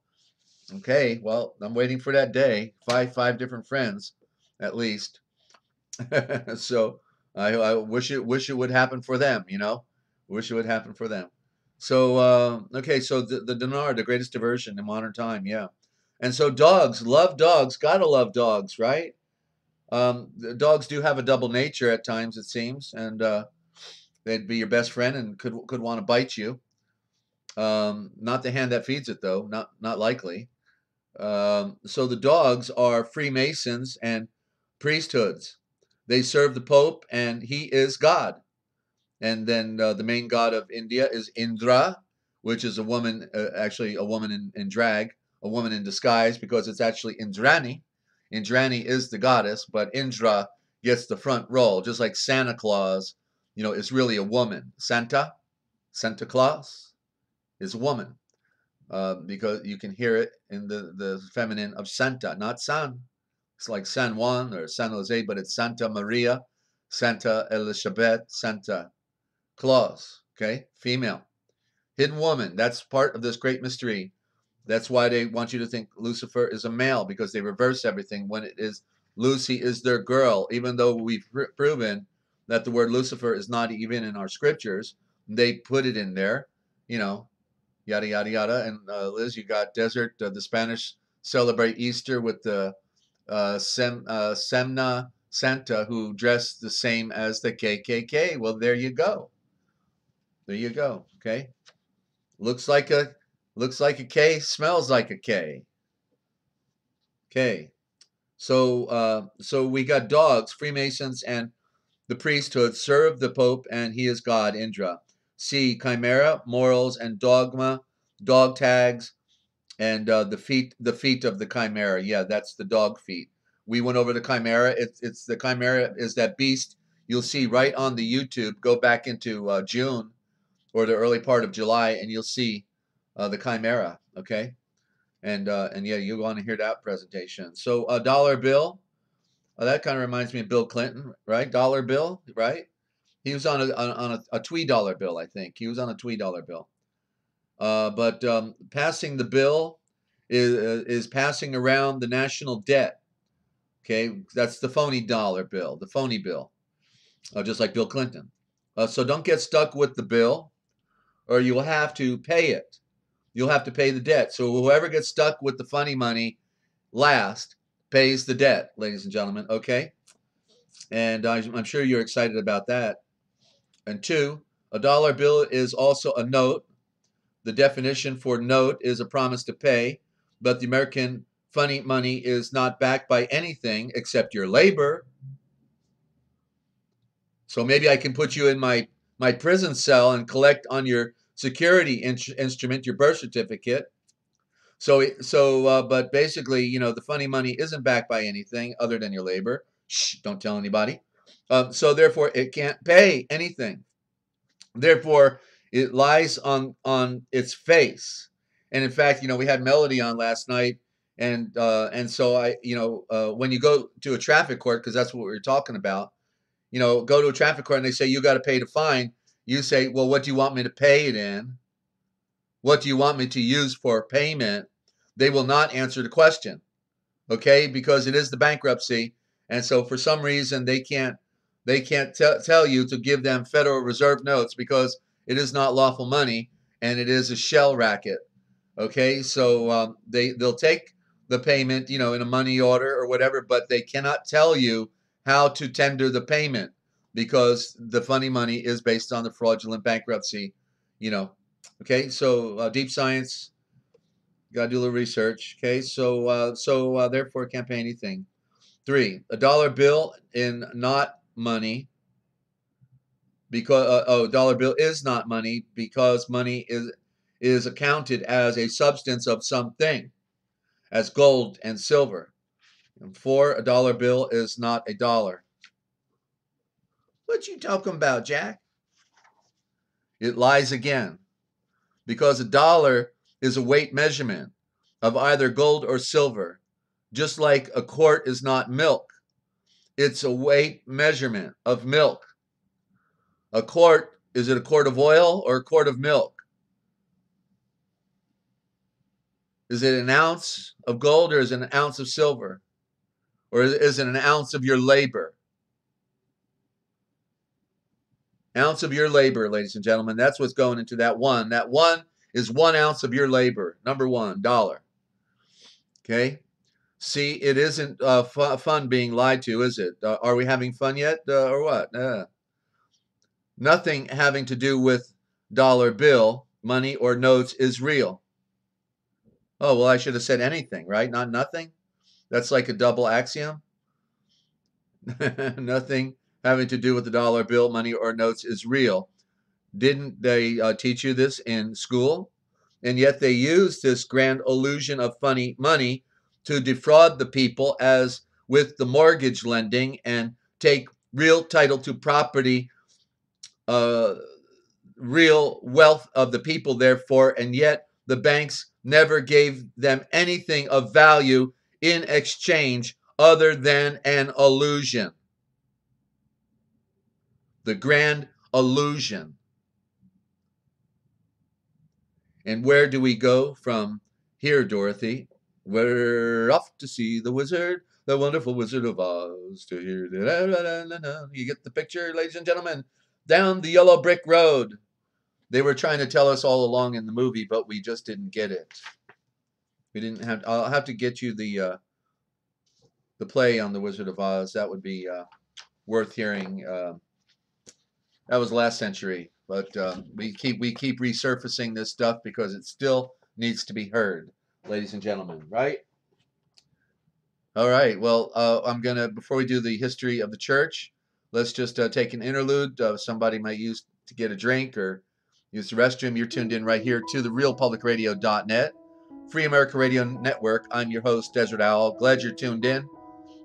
Okay, well, I'm waiting for that day. Five different friends, at least. So I wish it would happen for them. Wish it would happen for them. So okay, so the dinar, the greatest diversion in modern time, yeah. And so dogs, love dogs, gotta love dogs, right? The dogs do have a double nature at times, it seems, and they'd be your best friend and could want to bite you. Not the hand that feeds it, though. Not likely. So the dogs are Freemasons and priesthoods. They serve the Pope, and he is God. And then the main god of India is Indra, which is a woman, actually a woman in drag, a woman in disguise, because it's actually Indrani. Indrani is the goddess, but Indra gets the front role, just like Santa Claus, is really a woman. Santa Claus is a woman, because you can hear it in the feminine of Santa, not San. It's like San Juan or San Jose, but it's Santa Maria, Santa Elizabeth, Santa Claus, okay? Female. Hidden woman. That's part of this great mystery. That's why they want you to think Lucifer is a male, because they reverse everything when it is Lucy is their girl. Even though we've proven that the word Lucifer is not even in our scriptures, they put it in there, yada, yada, yada. And Liz, you got Desert. The Spanish celebrate Easter with the Semna Santa, who dressed the same as the KKK. Well, there you go. There you go. Okay. Looks like a K, smells like a K. Okay. So we got dogs, Freemasons, and the priesthood serve the Pope, and he is God, Indra. See chimera, morals, and dogma, dog tags, and the feet of the chimera. Yeah, that's the dog feet. We went over the chimera. It's the chimera is that beast you'll see right on the YouTube. Go back into June or the early part of July, and you'll see the chimera. Okay, and yeah, you'll want to hear that presentation. So a dollar bill. That kind of reminds me of Bill Clinton, right? Dollar bill, right? He was on a $2 bill, I think. He was on a $2 bill. But passing the bill is passing around the national debt. Okay, that's the phony dollar bill, the phony bill, just like Bill Clinton. So don't get stuck with the bill, or you will have to pay it. You'll have to pay the debt. So whoever gets stuck with the funny money last pays the debt, ladies and gentlemen. Okay, and I'm sure you're excited about that. And two, a dollar bill is also a note. The definition for note is a promise to pay, but the American funny money is not backed by anything except your labor. So maybe I can put you in my prison cell and collect on your security instrument, your birth certificate. But basically, the funny money isn't backed by anything other than your labor. Shh, don't tell anybody. So therefore, it can't pay anything. Therefore, it lies on its face. And in fact, we had Melody on last night, and so when you go to a traffic court, because that's what we were talking about, go to a traffic court and they say you got to pay the fine. You say, well, what do you want me to pay it in? What do you want me to use for payment? They will not answer the question, okay, because it is the bankruptcy, and so for some reason they can't tell you to give them Federal Reserve notes because it is not lawful money and it is a shell racket. Okay, so they'll take the payment, in a money order or whatever, but they cannot tell you how to tender the payment because the funny money is based on the fraudulent bankruptcy. Okay, so deep science, got to do a little research. Okay, so therefore can't pay anything. 3, a dollar bill in not money because dollar bill is not money because money is accounted as a substance of something, as gold and silver. And 4, a dollar bill is not a dollar. What you talking about, Jack? It lies again because a dollar is a weight measurement of either gold or silver, just like a quart is not milk. It's a weight measurement of milk. A quart, is it a quart of oil or a quart of milk? Is it an ounce of gold or is it an ounce of silver? Or is it an ounce of your labor? Ounce of your labor, ladies and gentlemen. That's what's going into that one. That one is 1 ounce of your labor. Number one, dollar. Okay? See, it isn't fun being lied to, is it? Are we having fun yet or what? Nothing having to do with dollar bill, money, or notes is real. Oh, well, I should have said anything, right? Not nothing. That's like a double axiom. Nothing having to do with the dollar bill, money, or notes is real. Didn't they teach you this in school? And yet they use this grand illusion of funny money to defraud the people, as with the mortgage lending, and take real title to property, real wealth of the people, therefore, and yet the banks never gave them anything of value in exchange other than an illusion. The grand illusion. And where do we go from here, Dorothy? We're off to see the wizard, the wonderful Wizard of Oz, to hear the... You get the picture, ladies and gentlemen? Down the yellow brick road. They were trying to tell us all along in the movie, but we just didn't get it. We didn't have... I'll have to get you the play on the Wizard of Oz. That would be worth hearing. That was last century, but we keep resurfacing this stuff because it still needs to be heard, ladies and gentlemen, right? All right. Well, I'm gonna, before we do the history of the church, let's just take an interlude. Somebody might use to get a drink or use the restroom. You're tuned in right here to the realpublicradio.net, Free America Radio Network. I'm your host, Desert Owl. Glad you're tuned in.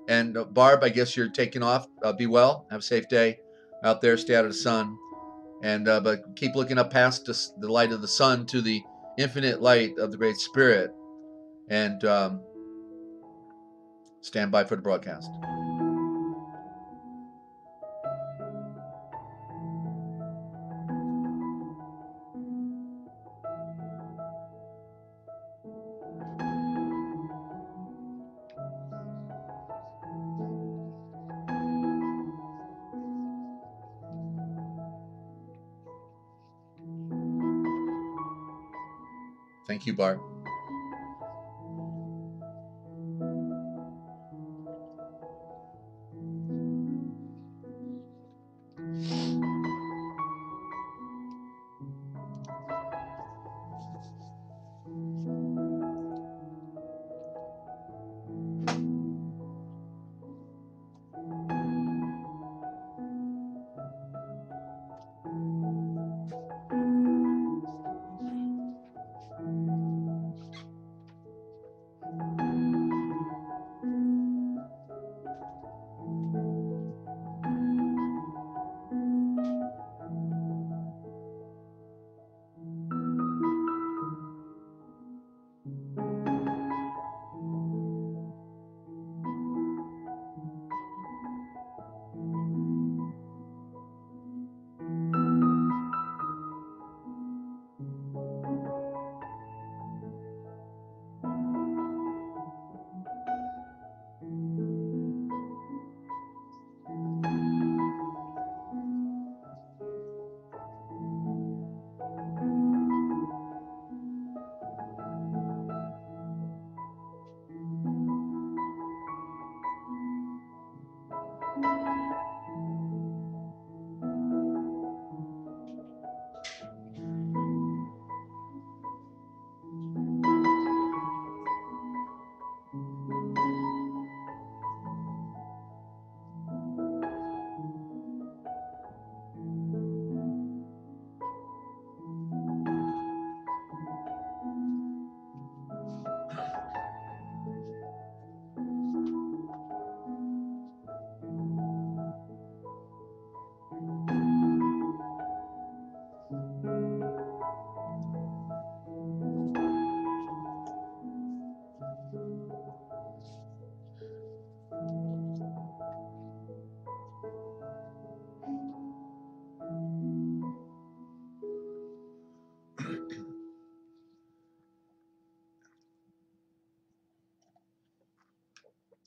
And Barb, I guess you're taking off. Be well. Have a safe day out there. Stay out of the sun. And but keep looking up past the light of the sun to the infinite light of the Great Spirit. And stand by for the broadcast. Thank you, Bart.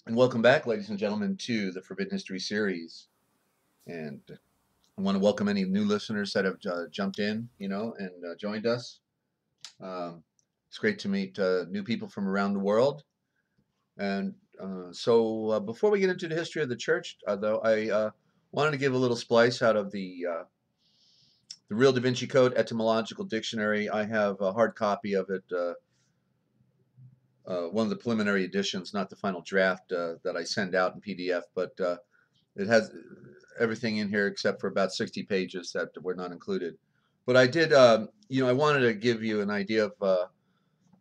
And welcome back, ladies and gentlemen, to the Forbidden History series. And I want to welcome any new listeners that have jumped in, and joined us. It's great to meet new people from around the world. And so before we get into the history of the church, though, I wanted to give a little splice out of the Real Da Vinci Code Etymological Dictionary. I have a hard copy of it, one of the preliminary editions, not the final draft that I send out in PDF, but it has everything in here except for about 60 pages that were not included. But I did, I wanted to give you an idea of,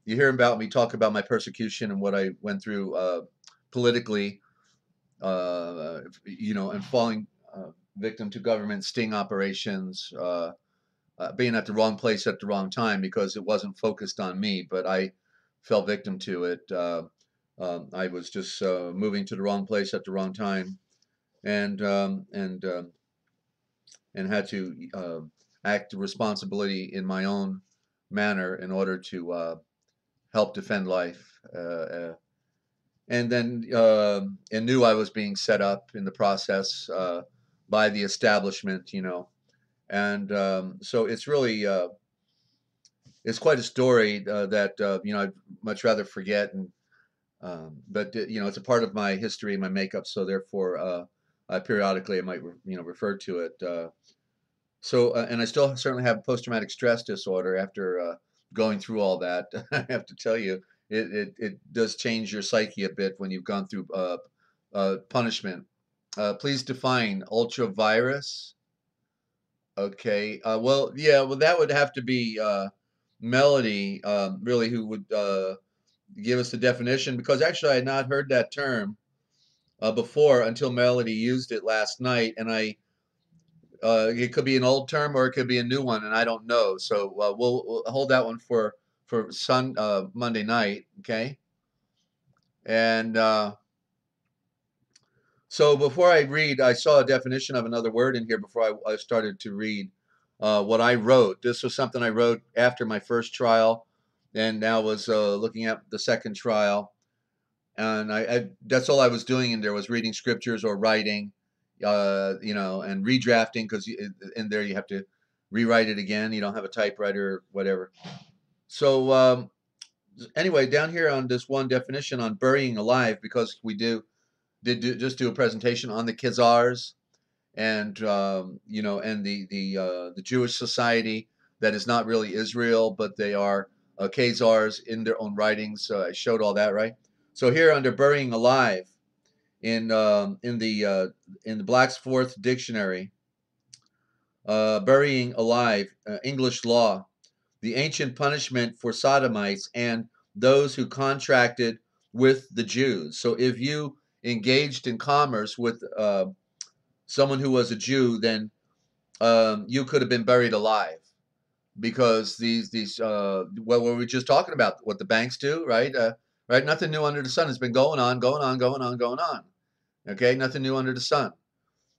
you hear about me talk about my persecution and what I went through politically, and falling victim to government sting operations, being at the wrong place at the wrong time because it wasn't focused on me, but I fell victim to it. I was just moving to the wrong place at the wrong time, and had to act responsibility in my own manner in order to help defend life. And then and knew I was being set up in the process by the establishment, and so it's really it's quite a story that I'd much rather forget, and but it's a part of my history and my makeup, so therefore periodically I might refer to it. So and I still certainly have post-traumatic stress disorder after going through all that. I have to tell you, it does change your psyche a bit when you've gone through punishment. Please define ultra-virus. Okay. Well, yeah. Well, that would have to be Melody, really, who would give us the definition, because actually I had not heard that term before until Melody used it last night, and it could be an old term or it could be a new one, and I don't know. So we'll hold that one for Monday night, okay? And so before I read, I saw a definition of another word in here before I started to read what I wrote. This was something I wrote after my first trial, and now was looking at the second trial. And I that's all I was doing in there was reading scriptures or writing, and redrafting, because in there you have to rewrite it again. You don't have a typewriter or whatever. So anyway, down here on this one definition on burying alive, because we just do a presentation on the Khazars and you know, and the Jewish society that is not really Israel, but they are Khazars in their own writings. So I showed all that, right? So here under burying alive in the Black's Fourth Dictionary, burying alive, English law, the ancient punishment for sodomites and those who contracted with the Jews. So if you engaged in commerce with someone who was a Jew, then you could have been buried alive, because these what were we just talking about? What the banks do, right? Right? Nothing new under the sun. Has been going on, going on, going on, going on. Okay, nothing new under the sun.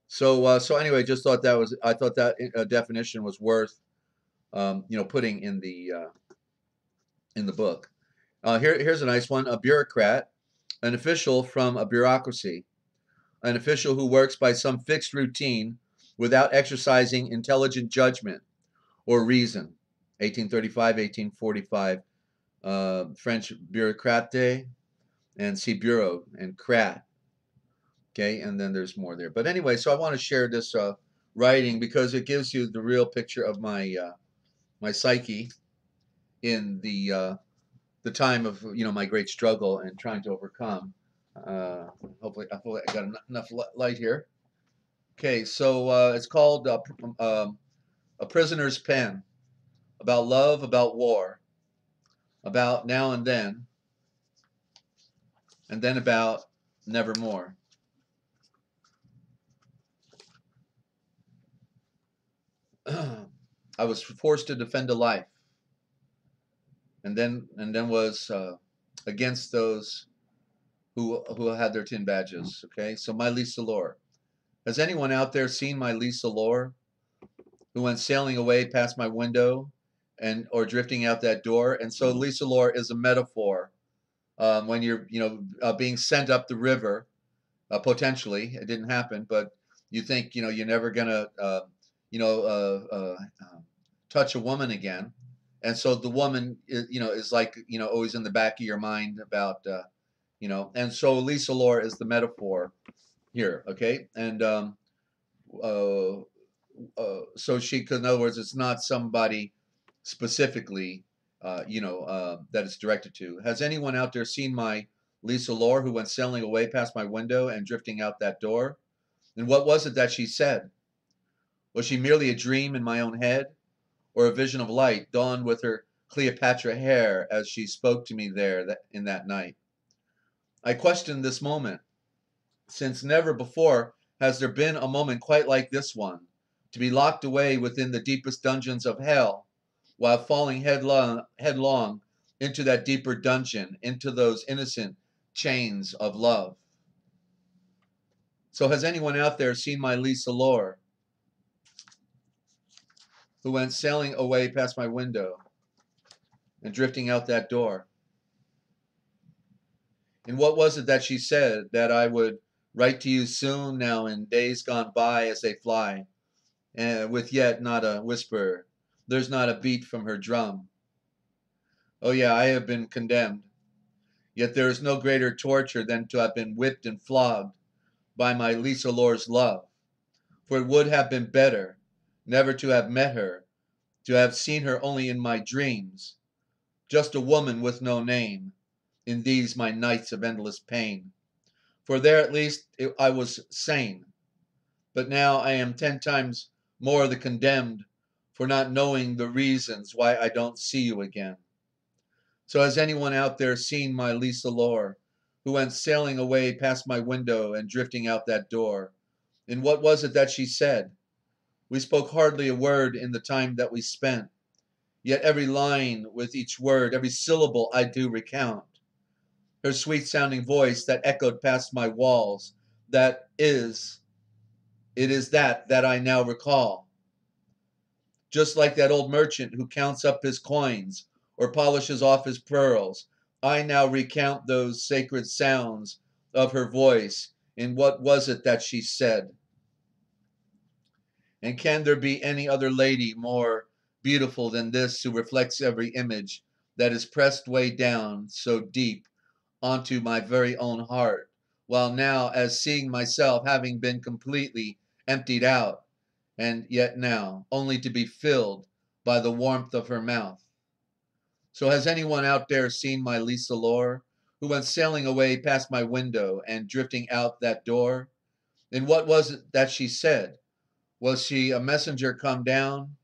So anyway, just thought that was I thought that definition was worth putting in the book. Here's a nice one: a bureaucrat, an official from a bureaucracy, an official who works by some fixed routine without exercising intelligent judgment or reason. 1835, 1845, French bureaucrate, and see bureau and crat. Okay, and then there's more there. But anyway, so I want to share this writing because it gives you the real picture of my my psyche in the time of my great struggle and trying to overcome. Hopefully I got enough light here. Okay, so it's called A Prisoner's Pen, about love, about war, about now and then about nevermore. I was forced to defend a life, and then was against those who had their tin badges. Okay, so my Lisa Lore. Has anyone out there seen my Lisa Lore, who went sailing away past my window, or drifting out that door? And so Lisa Lore is a metaphor when you're being sent up the river. Potentially, it didn't happen, but you think you're never gonna touch a woman again, and so the woman is like always in the back of your mind about and so Lisa Lore is the metaphor here, okay, and so in other words, it's not somebody specifically that it's directed to. Has anyone out there seen my Lisa Lore, who went sailing away past my window and drifting out that door? And what was it that she said? Was she merely a dream in my own head, or a vision of light dawned with her Cleopatra hair as she spoke to me there in that night? I questioned this moment, since never before has there been a moment quite like this one, to be locked away within the deepest dungeons of hell, while falling headlong into that deeper dungeon, into those innocent chains of love. So has anyone out there seen my Lisa Lore, who went sailing away past my window and drifting out that door? And what was it that she said? That I would write to you soon, now in days gone by as they fly, and with yet not a whisper, there's not a beat from her drum. Oh yeah, I have been condemned, yet there is no greater torture than to have been whipped and flogged by my Lisa Lore's love. For it would have been better never to have met her, to have seen her only in my dreams, just a woman with no name, in these my nights of endless pain. For there at least I was sane, but now I am 10 times more the condemned for not knowing the reasons why I don't see you again. So has anyone out there seen my Lisa Lore, who went sailing away past my window and drifting out that door? And what was it that she said? We spoke hardly a word in the time that we spent, yet every line with each word, every syllable I do recount. Her sweet-sounding voice that echoed past my walls, it is that I now recall. Just like that old merchant who counts up his coins or polishes off his pearls, I now recount those sacred sounds of her voice. And what was it that she said? And can there be any other lady more beautiful than this, who reflects every image that is pressed way down so deep onto my very own heart, while now, as seeing myself having been completely emptied out, and yet now only to be filled by the warmth of her mouth. So has anyone out there seen my Lisa Lore, who went sailing away past my window and drifting out that door? And what was it that she said? Was she a messenger come down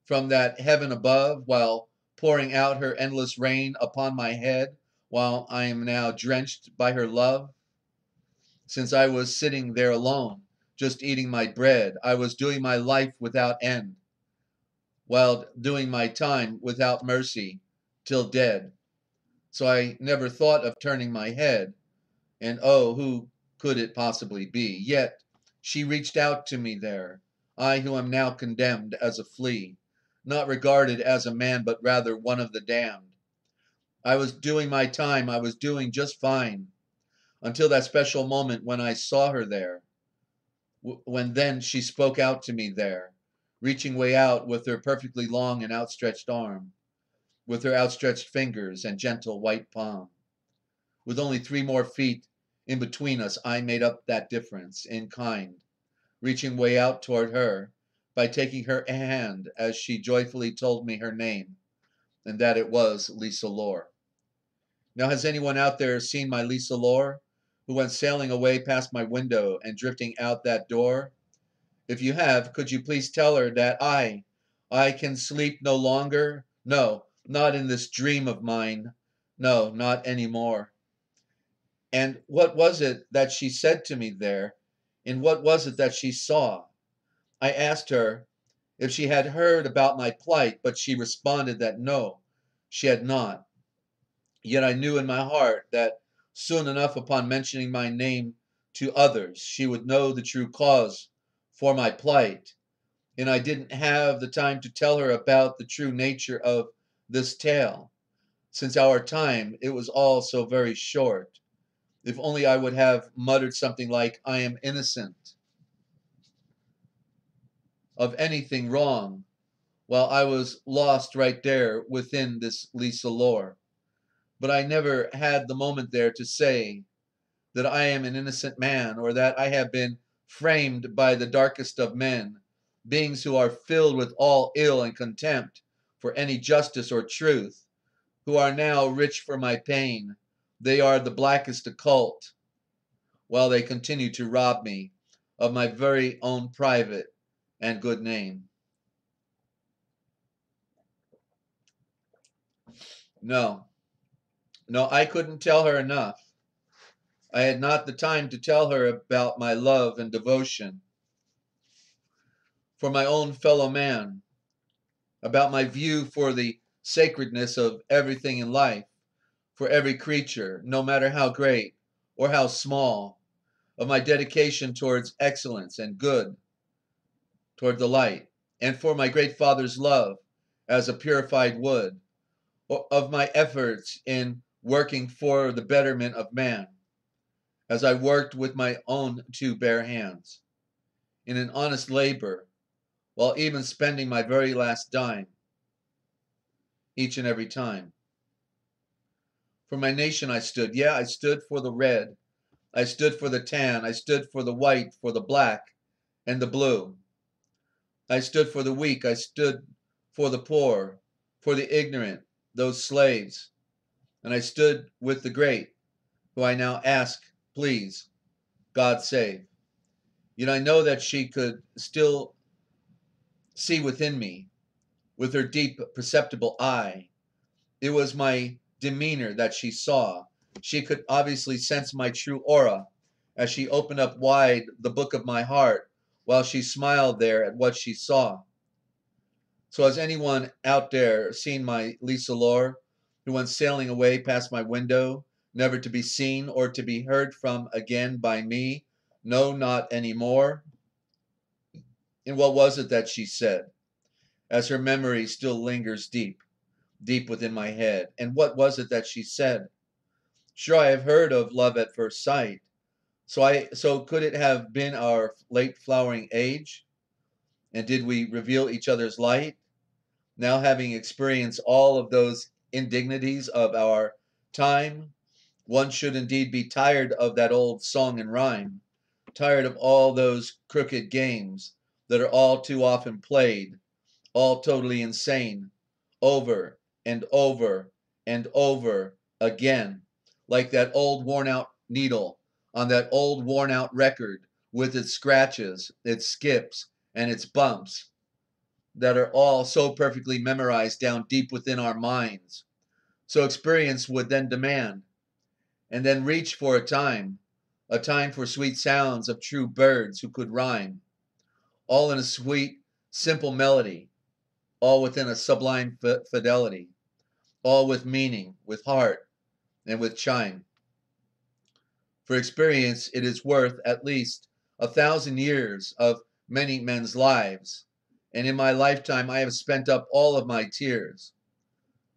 from that heaven above, while pouring out her endless rain upon my head, while I am now drenched by her love? Since I was sitting there alone, just eating my bread, I was doing my life without end, while doing my time without mercy, till dead. So I never thought of turning my head, and oh, who could it possibly be? Yet she reached out to me there, I who am now condemned as a flea, not regarded as a man, but rather one of the damned. I was doing my time, I was doing just fine, until that special moment when I saw her there, when then she spoke out to me there, reaching way out with her perfectly long and outstretched arm, with her outstretched fingers and gentle white palm. With only 3 more feet in between us, I made up that difference in kind, reaching way out toward her by taking her hand as she joyfully told me her name, and that it was Lisa Lore. Now, has anyone out there seen my Lisa Lore, who went sailing away past my window and drifting out that door? If you have, could you please tell her that I can sleep no longer? No, not in this dream of mine. No, not anymore. And what was it that she said to me there? And what was it that she saw? I asked her if she had heard about my plight, but she responded that no, she had not. Yet I knew in my heart that soon enough, upon mentioning my name to others, she would know the true cause for my plight. And I didn't have the time to tell her about the true nature of this tale, since our time, it was all so very short. If only I would have muttered something like, I am innocent of anything wrong, while I was lost right there within this Lisa Lore. But I never had the moment there to say that I am an innocent man, or that I have been framed by the darkest of men, beings who are filled with all ill and contempt for any justice or truth, who are now rich for my pain. They are the blackest occult, while they continue to rob me of my very own private and good name. No, no, I couldn't tell her enough. I had not the time to tell her about my love and devotion for my own fellow man, about my view for the sacredness of everything in life, for every creature, no matter how great or how small, of my dedication towards excellence and good, toward the light, and for my great Father's love as a purified wood, or of my efforts in working for the betterment of man, as I worked with my own 2 bare hands, in an honest labor, while even spending my very last dime, each and every time. For my nation I stood. Yeah, I stood for the red. I stood for the tan. I stood for the white, for the black, and the blue. I stood for the weak. I stood for the poor, for the ignorant, those slaves. And I stood with the great, who I now ask, please, God save. Yet I know that she could still see within me, with her deep, perceptible eye. It was my demeanor that she saw. She could obviously sense my true aura as she opened up wide the book of my heart while she smiled there at what she saw. So has anyone out there seen my Lisa Lore, who went sailing away past my window, never to be seen or to be heard from again by me? No, not anymore. And what was it that she said, as her memory still lingers deep, deep within my head? And what was it that she said? Sure, I have heard of love at first sight. So could it have been our late flowering age? And did we reveal each other's light? Now having experienced all of those indignities of our time, one should indeed be tired of that old song and rhyme, tired of all those crooked games that are all too often played, all totally insane, over and over and over again, like that old worn out needle on that old worn out record with its scratches, its skips, and its bumps that are all so perfectly memorized down deep within our minds. So experience would then demand, and then reach for a time for sweet sounds of true birds who could rhyme, all in a sweet, simple melody, all within a sublime fidelity, all with meaning, with heart, and with chime. For experience, it is worth at least 1,000 years of many men's lives, and in my lifetime I have spent up all of my tears.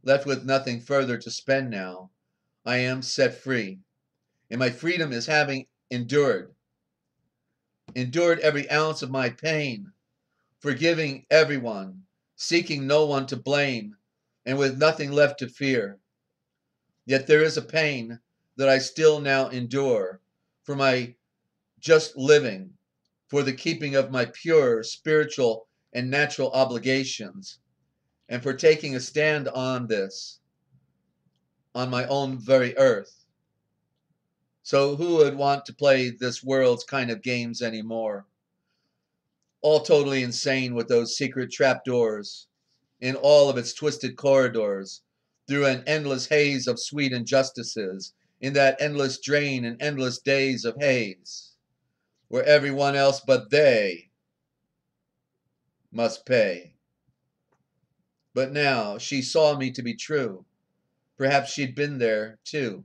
Left with nothing further to spend now, I am set free, and my freedom is having endured every ounce of my pain, forgiving everyone, seeking no one to blame, and with nothing left to fear. Yet there is a pain that I still now endure for my just living, for the keeping of my pure spiritual and natural obligations, and for taking a stand on this, on my own very earth. So who would want to play this world's kind of games anymore? All totally insane with those secret trapdoors, in all of its twisted corridors, through an endless haze of sweet injustices, in that endless drain and endless days of haze, where everyone else but they must pay. But now she saw me to be true. Perhaps she'd been there too,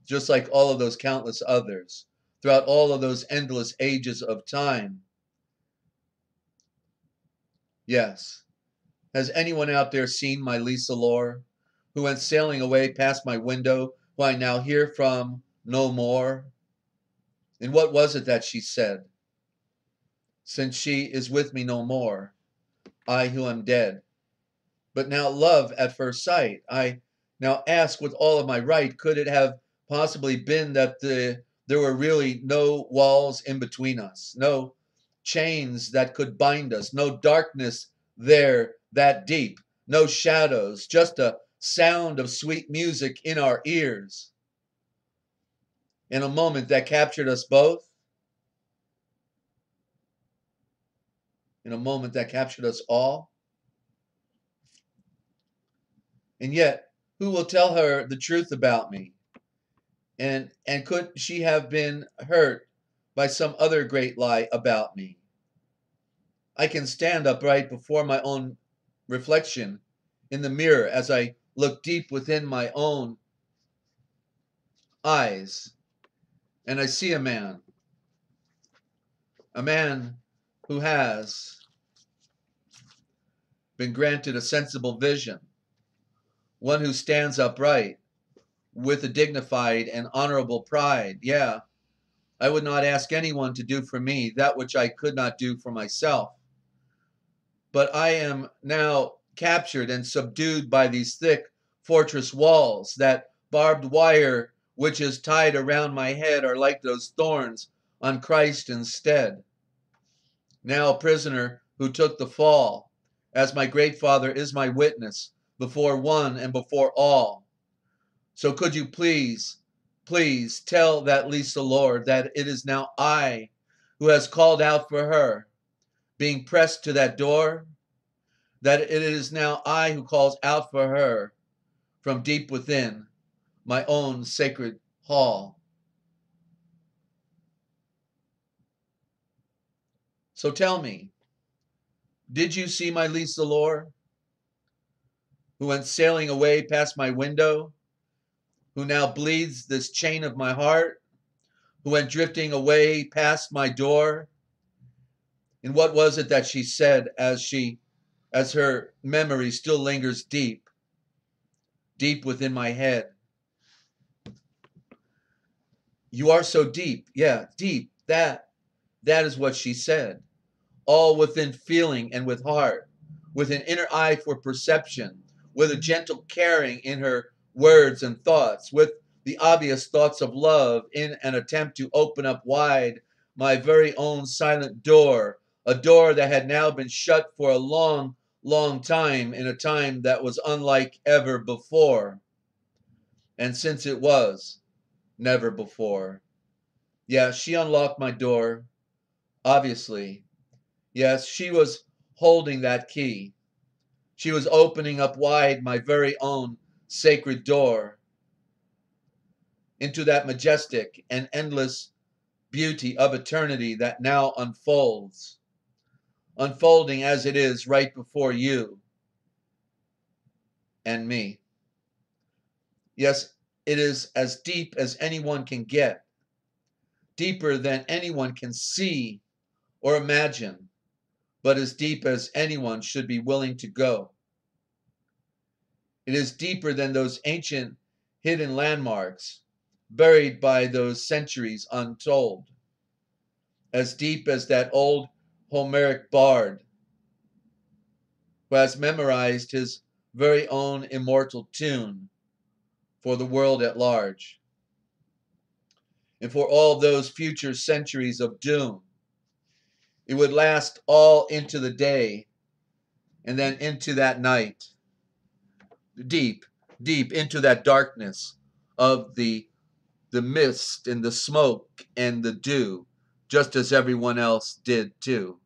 just like all of those countless others, throughout all of those endless ages of time. Yes. Has anyone out there seen my Lisa Lore, who went sailing away past my window, who I now hear from no more? And what was it that she said? Since she is with me no more, I who am dead. But now love at first sight, I now ask with all of my right, could it have possibly been that there were really no walls in between us, no chains that could bind us, no darkness there that deep, no shadows, just a sound of sweet music in our ears? In a moment that captured us both, in a moment that captured us all. And yet, who will tell her the truth about me? And could she have been hurt by some other great lie about me? I can stand upright before my own reflection in the mirror as I look deep within my own eyes, and I see a man who has been granted a sensible vision, one who stands upright with a dignified and honorable pride. Yeah, I would not ask anyone to do for me that which I could not do for myself. But I am now captured and subdued by these thick fortress walls. That barbed wire which is tied around my head are like those thorns on Christ instead. Now a prisoner who took the fall, as my great Father is my witness before one and before all. So could you please tell that Lisa Lord that it is now I who has called out for her, being pressed to that door, that it is now I who calls out for her from deep within my own sacred hall. So tell me, did you see my Lisa Lore, who went sailing away past my window, who now bleeds this chain of my heart, who went drifting away past my door? And what was it that she said as her memory still lingers deep within my head? You are so deep. Yeah, deep. That is what she said. All within feeling and with heart, with an inner eye for perception, with a gentle caring in her words and thoughts, with the obvious thoughts of love in an attempt to open up wide my very own silent door, a door that had now been shut for a long, long time, in a time that was unlike ever before. And since it was never before. Yes, she unlocked my door, obviously. Yes, she was holding that key. She was opening up wide my very own sacred door into that majestic and endless beauty of eternity that now unfolds, unfolding as it is right before you and me. Yes, it is as deep as anyone can get, deeper than anyone can see or imagine, but as deep as anyone should be willing to go. It is deeper than those ancient hidden landmarks, buried by those centuries untold, as deep as that old Homeric bard who has memorized his very own immortal tune for the world at large, and for all those future centuries of doom. It would last all into the day, and then into that night, deep, deep into that darkness of the mist and the smoke and the dew, just as everyone else did too,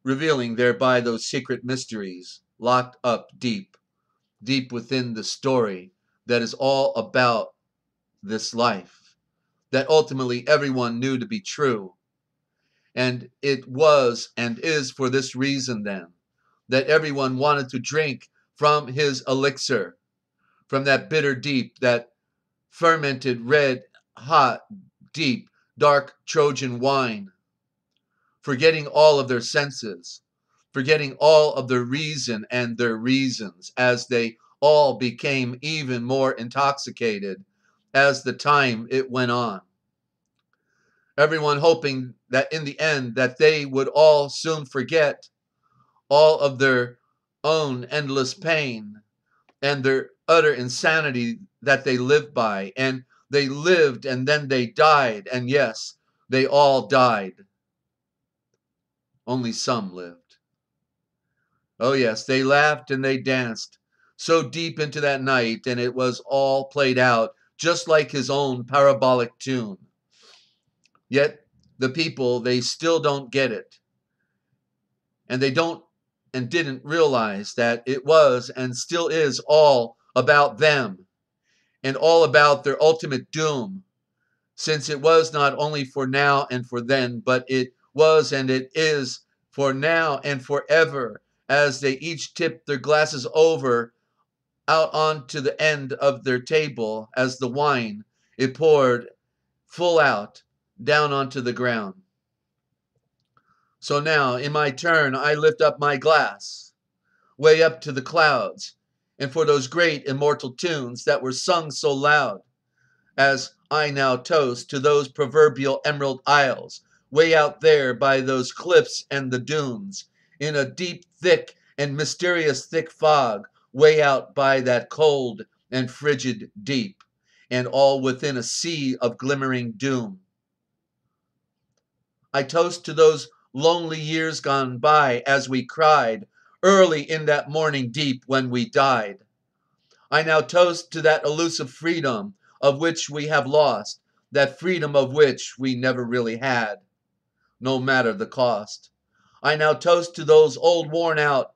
revealing thereby those secret mysteries locked up deep, deep within the story that is all about this life, that ultimately everyone knew to be true. And it was and is for this reason then that everyone wanted to drink from his elixir, from that bitter deep, that fermented red hot deep dark Trojan wine, forgetting all of their senses, forgetting all of their reason and their reasons, as they all became even more intoxicated as the time it went on. Everyone hoping that in the end that they would all soon forget all of their own endless pain and their utter insanity that they lived by. And they lived and then they died. And yes, they all died. Only some lived. Oh yes, they laughed and they danced so deep into that night, and it was all played out just like his own parabolic tune. Yet the people, they still don't get it. And they don't and didn't realize that it was and still is all about them and all about their ultimate doom, since it was not only for now and for then, but it was and it is for now and forever, as they each tipped their glasses over out onto the end of their table as the wine it poured full out down onto the ground. So now, in my turn, I lift up my glass, way up to the clouds, and for those great immortal tunes that were sung so loud, as I now toast to those proverbial emerald isles, way out there by those cliffs and the dunes, in a deep, thick, and mysterious thick fog, way out by that cold and frigid deep, and all within a sea of glimmering doom. I toast to those lonely years gone by as we cried early in that morning deep when we died. I now toast to that elusive freedom of which we have lost, that freedom of which we never really had, no matter the cost. I now toast to those old worn out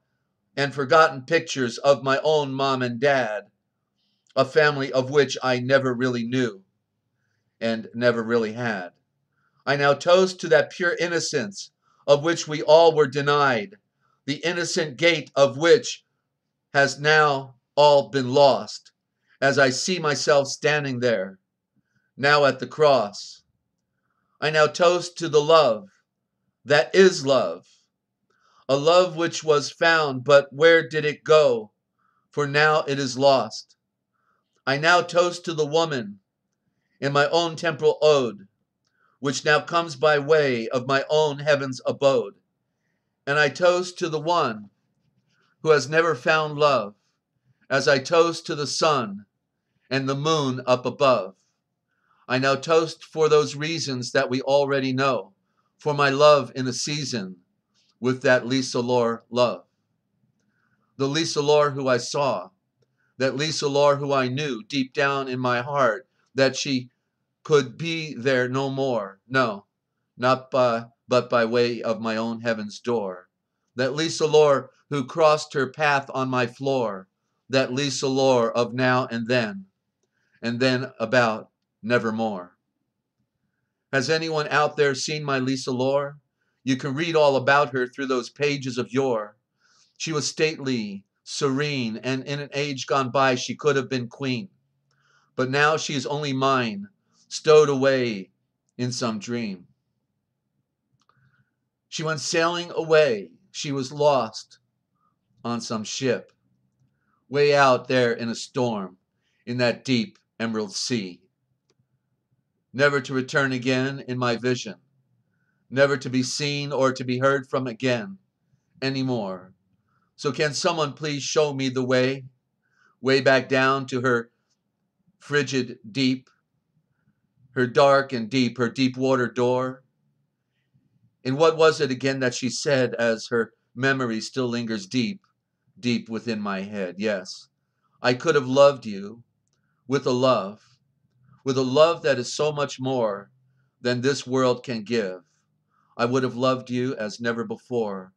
and forgotten pictures of my own mom and dad, a family of which I never really knew and never really had. I now toast to that pure innocence of which we all were denied, the innocent gate of which has now all been lost, as I see myself standing there, now at the cross. I now toast to the love that is love, a love which was found, but where did it go? For now it is lost. I now toast to the woman in my own temporal ode, which now comes by way of my own heaven's abode, And I toast to the one who has never found love, as I toast to the sun and the moon up above. I now toast for those reasons that we already know, for my love in a season with that Lisa Lore love. The Lisa Lore who I saw, that Lisa Lore who I knew deep down in my heart that she could be there no more. No, but by way of my own heaven's door. That Lisa Lore who crossed her path on my floor. That Lisa Lore of now and then about nevermore. Has anyone out there seen my Lisa Lore? You can read all about her through those pages of yore. She was stately, serene, and in an age gone by she could have been queen. But now she is only mine, stowed away in some dream. She went sailing away. She was lost on some ship, way out there in a storm, in that deep emerald sea. Never to return again in my vision, never to be seen or to be heard from again anymore. So can someone please show me the way back down to her frigid deep, her dark and deep, her deep water door? And what was it again that she said as her memory still lingers deep, deep within my head? Yes, I could have loved you with a love that is so much more than this world can give. I would have loved you as never before,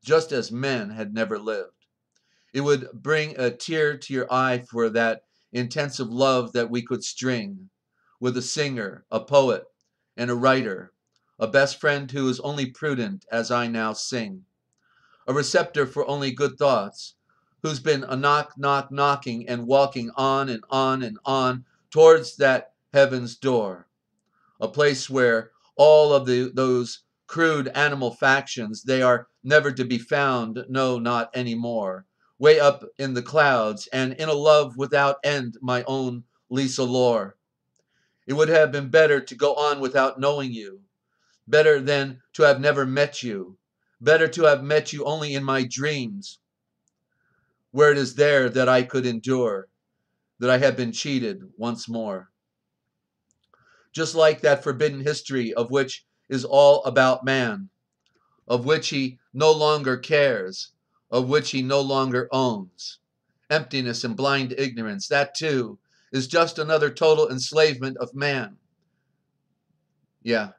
just as men had never lived. It would bring a tear to your eye for that intensive love that we could string with a singer, a poet, and a writer, a best friend who is only prudent as I now sing, a receptor for only good thoughts, who's been a knocking and walking on and on and on towards that heaven's door, a place where all of those crude animal factions, they are never to be found, no, not anymore, way up in the clouds, and in a love without end, my own Lisa Lore. It would have been better to go on without knowing you, better than to have never met you, better to have met you only in my dreams, where it is there that I could endure, that I have been cheated once more. Just like that forbidden history of which is all about man, of which he no longer cares, of which he no longer owns. Emptiness and blind ignorance, that too is just another total enslavement of man. Yeah,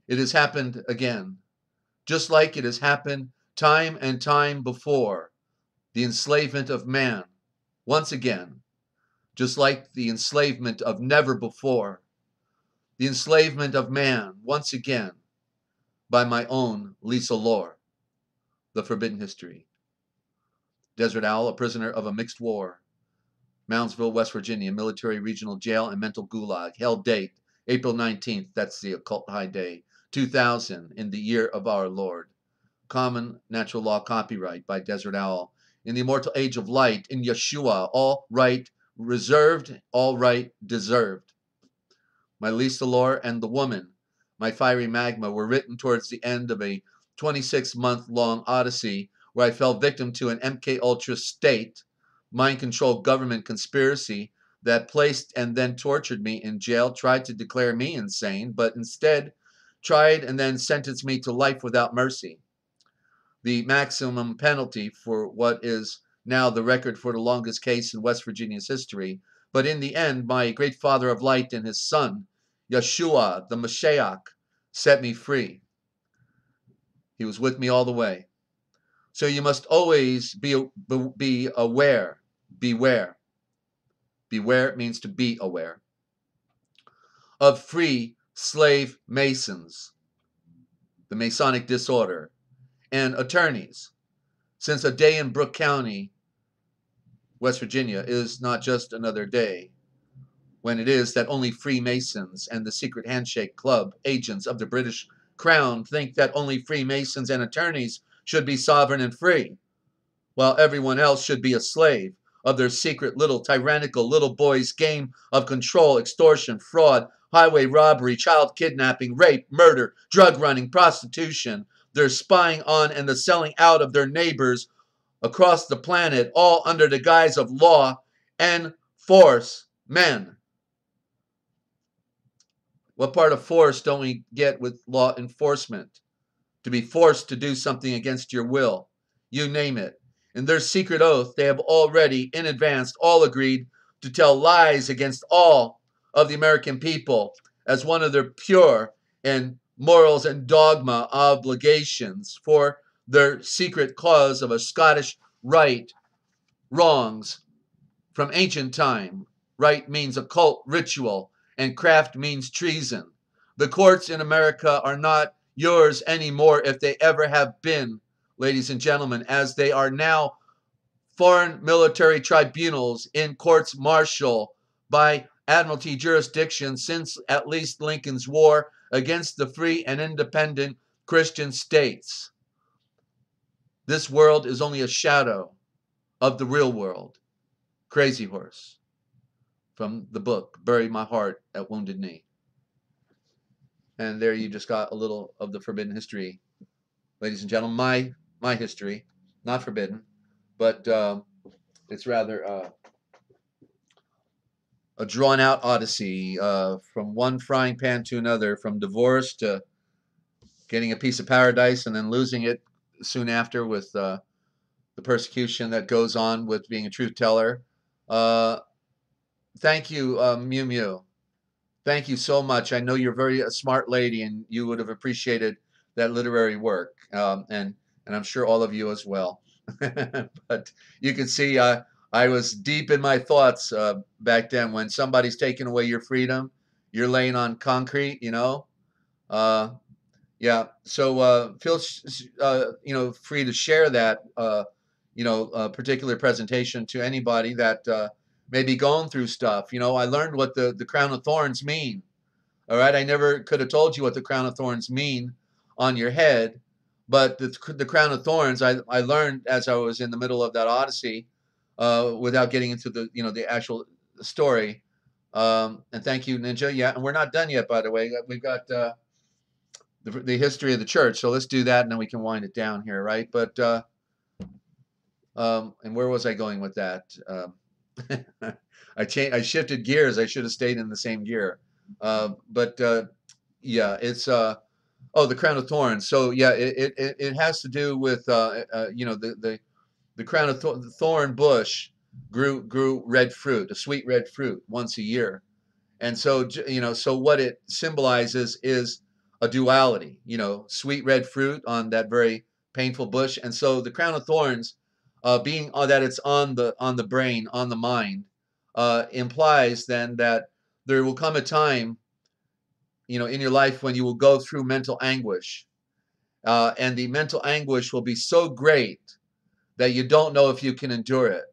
it has happened again, just like it has happened time and time before. The enslavement of man, once again, just like the enslavement of never before. The enslavement of man, once again, by my own Lisa Lore. The Forbidden History. Desert Owl, a prisoner of a mixed war. Moundsville, West Virginia, military regional jail and mental gulag. Held date, April 19th, that's the occult high day, 2000, in the year of our Lord. Common natural law copyright by Desert Owl. In the immortal age of light, in Yeshua, all right reserved, all right deserved. My Lisa Lore and the woman, my fiery magma, were written towards the end of a 26-month-long odyssey where I fell victim to an MK Ultra state, mind-controlled government conspiracy that placed and then tortured me in jail, tried to declare me insane, but instead tried and then sentenced me to life without mercy. The maximum penalty for what is now the record for the longest case in West Virginia's history. But in the end, my great Father of Light and his Son, Yeshua, the Mashiach, set me free. He was with me all the way. So you must always be aware. Beware. Beware means to be aware. Of free slave masons, the Masonic disorder, and attorneys, since a day in Brooke County, West Virginia, is not just another day, when it is that only Freemasons and the Secret Handshake Club, agents of the British Crown, think that only Freemasons and attorneys should be sovereign and free, while everyone else should be a slave of their secret little tyrannical little boys' game of control, extortion, fraud, highway robbery, child kidnapping, rape, murder, drug running, prostitution, their spying on and the selling out of their neighbors across the planet, all under the guise of law enforcement. What part of force don't we get with law enforcement? To be forced to do something against your will. You name it. In their secret oath, they have already, in advance, all agreed to tell lies against all of the American people as one of their pure and morals and dogma obligations for their secret cause of a Scottish right wrongs from ancient time. Right means occult ritual, and craft means treason. The courts in America are not yours anymore, if they ever have been, ladies and gentlemen, as they are now foreign military tribunals in courts martial by admiralty jurisdiction since at least Lincoln's war against the free and independent Christian states. This world is only a shadow of the real world. Crazy Horse, from the book Bury My Heart at Wounded Knee. And there you just got a little of the forbidden history, ladies and gentlemen. My history, not forbidden, but it's rather a drawn-out odyssey from one frying pan to another, from divorce to getting a piece of paradise and then losing it soon after with the persecution that goes on with being a truth teller. Thank you, Mew Mew. Thank you so much. I know you're very a smart lady, and you would have appreciated that literary work, and I'm sure all of you as well. But you can see I was deep in my thoughts back then. When somebody's taking away your freedom, you're laying on concrete, you know. Yeah. So feel free to share that particular presentation to anybody that may be going through stuff. You know, I learned what the crown of thorns mean. All right, I never could have told you what the crown of thorns mean on your head, but the crown of thorns I learned as I was in the middle of that odyssey, without getting into the actual story. And thank you, Ninja. Yeah, and we're not done yet, by the way. We've got the history of the church, so let's do that, and then we can wind it down here, right? But and where was I going with that? I shifted gears. I should have stayed in the same gear. But yeah, it's the crown of thorns. So yeah, it has to do with the crown of the thorn bush grew red fruit, a sweet red fruit, once a year. And so so what it symbolizes is a duality, sweet red fruit on that very painful bush. And so the crown of thorns, being that it's on the brain, on the mind, implies then that there will come a time, in your life when you will go through mental anguish, and the mental anguish will be so great that you don't know if you can endure it.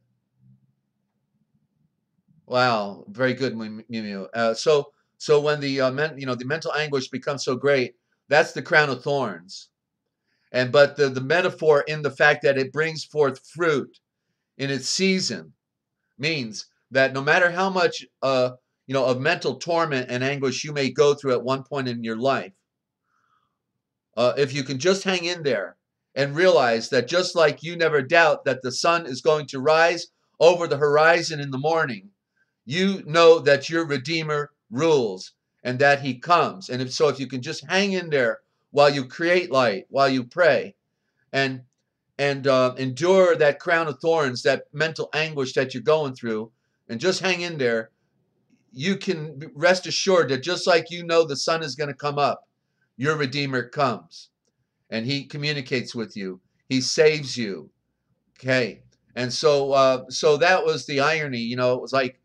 Wow, very good, Mew Mew. So when the mental anguish becomes so great, that's the crown of thorns. But the metaphor in the fact that it brings forth fruit in its season means that no matter how much of mental torment and anguish you may go through at one point in your life, if you can just hang in there and realize that, just like you never doubt that the sun is going to rise over the horizon in the morning, you know that your Redeemer rules and that he comes. And if you can just hang in there while you create light, while you pray, and endure that crown of thorns, that mental anguish that you're going through, and just hang in there, you can rest assured that just like the sun is going to come up, your Redeemer comes, and he communicates with you. He saves you. Okay. And so that was the irony. It was like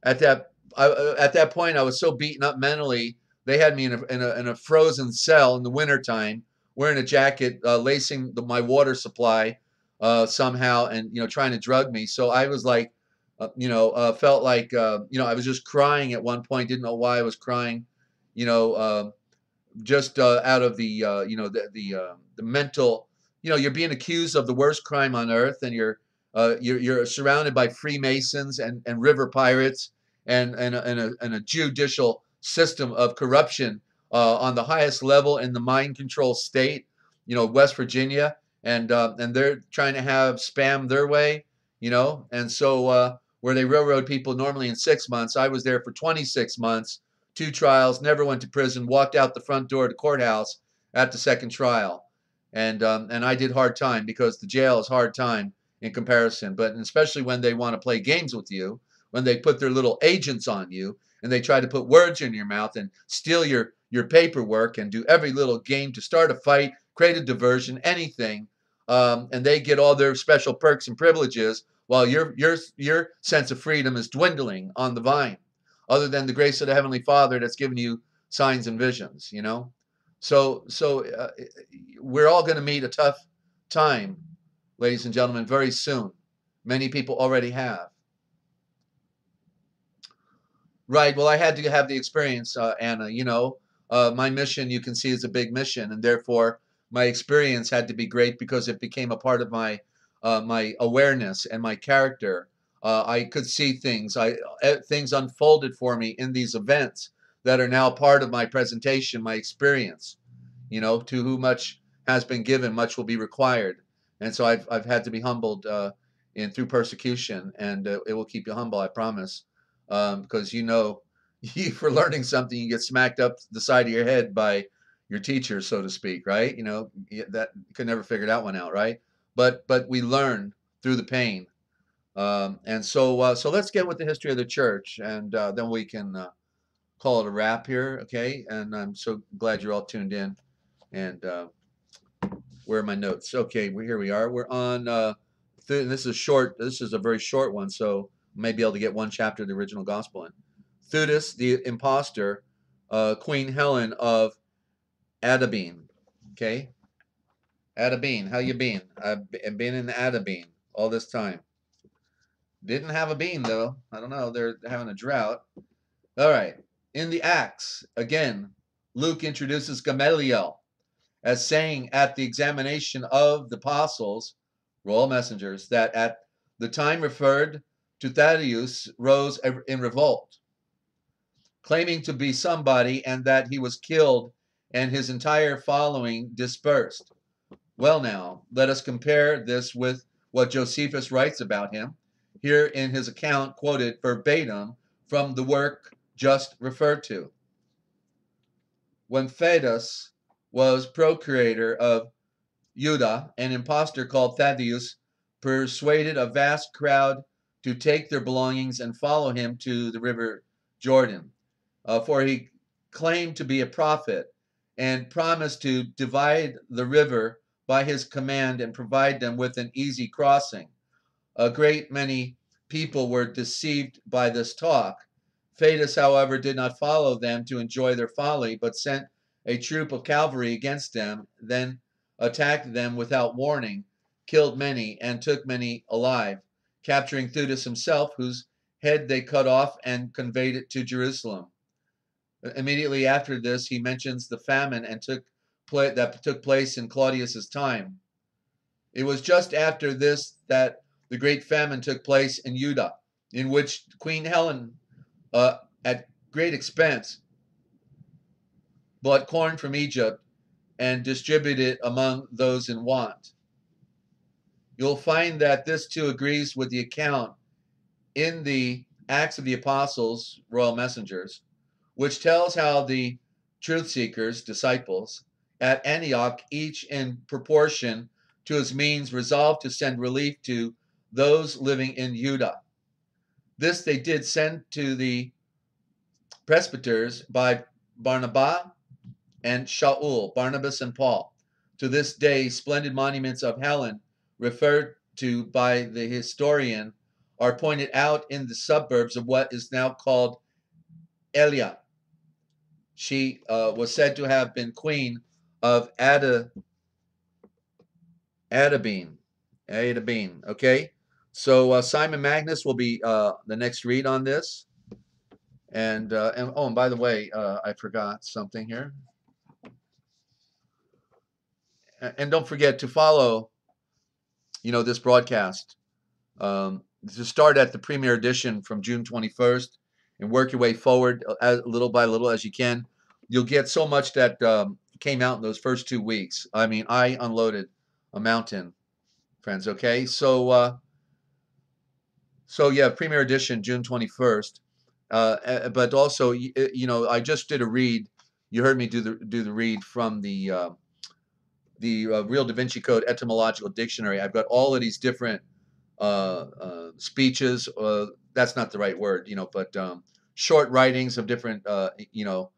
at that point, I was so beaten up mentally. They had me in a frozen cell in the wintertime, wearing a jacket, lacing my water supply somehow, and trying to drug me. So I was like, felt like I was just crying at one point. Didn't know why I was crying. Just out of the mental. You're being accused of the worst crime on earth, and you're surrounded by Freemasons and river pirates and a judicial system of corruption on the highest level in the mind control state. West Virginia, and they're trying to have spam their way, and so where they railroad people normally in 6 months, I was there for 26 months, 2 trials, never went to prison, walked out the front door of the courthouse at the second trial, and I did hard time because the jail is hard time in comparison, but especially when they want to play games with you, when they put their little agents on you and they try to put words in your mouth and steal your paperwork and do every little game to start a fight, create a diversion, anything, and they get all their special perks and privileges while your sense of freedom is dwindling on the vine, other than the grace of the Heavenly Father that's given you signs and visions, So we're all going to meet a tough time, ladies and gentlemen, very soon. Many people already have. Right. Well, I had to have the experience, Anna. My mission, you can see, is a big mission, and therefore my experience had to be great because it became a part of my awareness and my character. I could see things. Things unfolded for me in these events that are now part of my presentation, my experience. To whom much has been given, much will be required, and so I've had to be humbled through persecution, and it will keep you humble, I promise. Because for learning something, you get smacked up the side of your head by your teacher, so to speak, right? That you could never figure that one out, right? But we learn through the pain, and so let's get with the history of the church, and then we can call it a wrap here, okay? And I'm so glad you're all tuned in. And where are my notes? Okay, here we are. We're on. This is short. This is a very short one, so may be able to get one chapter of the original gospel in. Theudas, the impostor, Queen Helen of Adabene. Okay, Adabene, how you been? I've been in Adabene all this time. Didn't have a bean though. I don't know. They're having a drought. All right. In the Acts, again, Luke introduces Gamaliel as saying at the examination of the apostles, royal messengers, that at the time referred to Thaddeus rose in revolt, claiming to be somebody, and that he was killed and his entire following dispersed. Well, now, let us compare this with what Josephus writes about him, here in his account quoted verbatim from the work just referred to. When Theudas was procurator of Judah, an impostor called Thaddeus persuaded a vast crowd to take their belongings and follow him to the river Jordan, for he claimed to be a prophet and promised to divide the river by his command and provide them with an easy crossing. A great many people were deceived by this talk. Theudas, however, did not follow them to enjoy their folly, but sent a troop of cavalry against them, then attacked them without warning, killed many, and took many alive, capturing Theudas himself, whose head they cut off and conveyed it to Jerusalem. Immediately after this, he mentions the famine that took place in Claudius's time. It was just after this that the great famine took place in Judah, in which Queen Helen, at great expense, bought corn from Egypt and distributed it among those in want. You'll find that this too agrees with the account in the Acts of the Apostles, royal messengers, which tells how the truth seekers, disciples, at Antioch, each in proportion to his means, resolved to send relief to those living in Judah. This they did send to the presbyters by Barnabas and Shaul, Barnabas and Paul. To this day, splendid monuments of Helen, referred to by the historian, are pointed out in the suburbs of what is now called Elia. She was said to have been queen of Adabene. Okay, so Simon Magnus will be the next read on this. And by the way, I forgot something here. And don't forget to follow, this broadcast. To start at the premiere edition from June 21st and work your way forward little by little as you can. You'll get so much that came out in those first 2 weeks. I mean, I unloaded a mountain, friends. Okay, so yeah, Premier Edition, June 21st. But also, you know, I just did a read. You heard me do the read from the Real Da Vinci Code Etymological Dictionary. I've got all of these different speeches. That's not the right word, you know, but short writings of different, you know,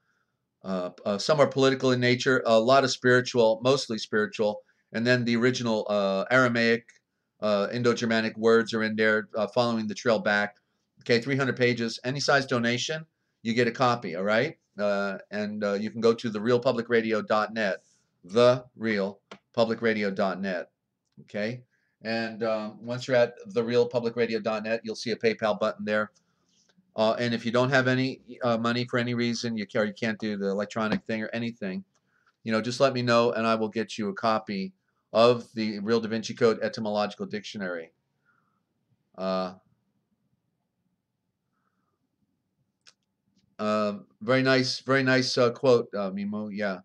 some are political in nature, a lot of spiritual, mostly spiritual, and then the original Aramaic, Indo-Germanic words are in there, following the trail back. Okay, 300 pages. Any size donation, you get a copy. All right, and you can go to therealpublicradio.net, therealpublicradio.net. Okay, and once you're at therealpublicradio.net, you'll see a PayPal button there. And if you don't have any money for any reason, you can't do the electronic thing or anything, you know, just let me know and I will get you a copy of the Real Da Vinci Code Etymological Dictionary. Very nice quote, Mimo. Yeah.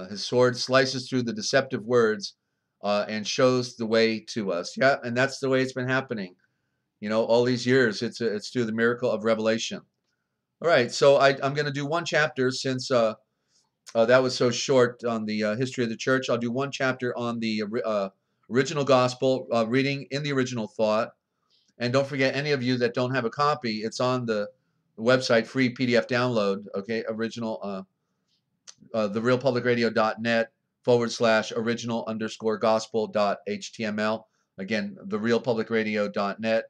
His sword slices through the deceptive words and shows the way to us. Yeah, and that's the way it's been happening. You know, all these years, it's through the miracle of revelation. All right, so I'm going to do one chapter since that was so short on the history of the church. I'll do one chapter on the original gospel, reading in the original thought. And don't forget, any of you that don't have a copy, it's on the website, free PDF download. Okay, original, therealpublicradio.net /original_gospel.html. Again, therealpublicradio.net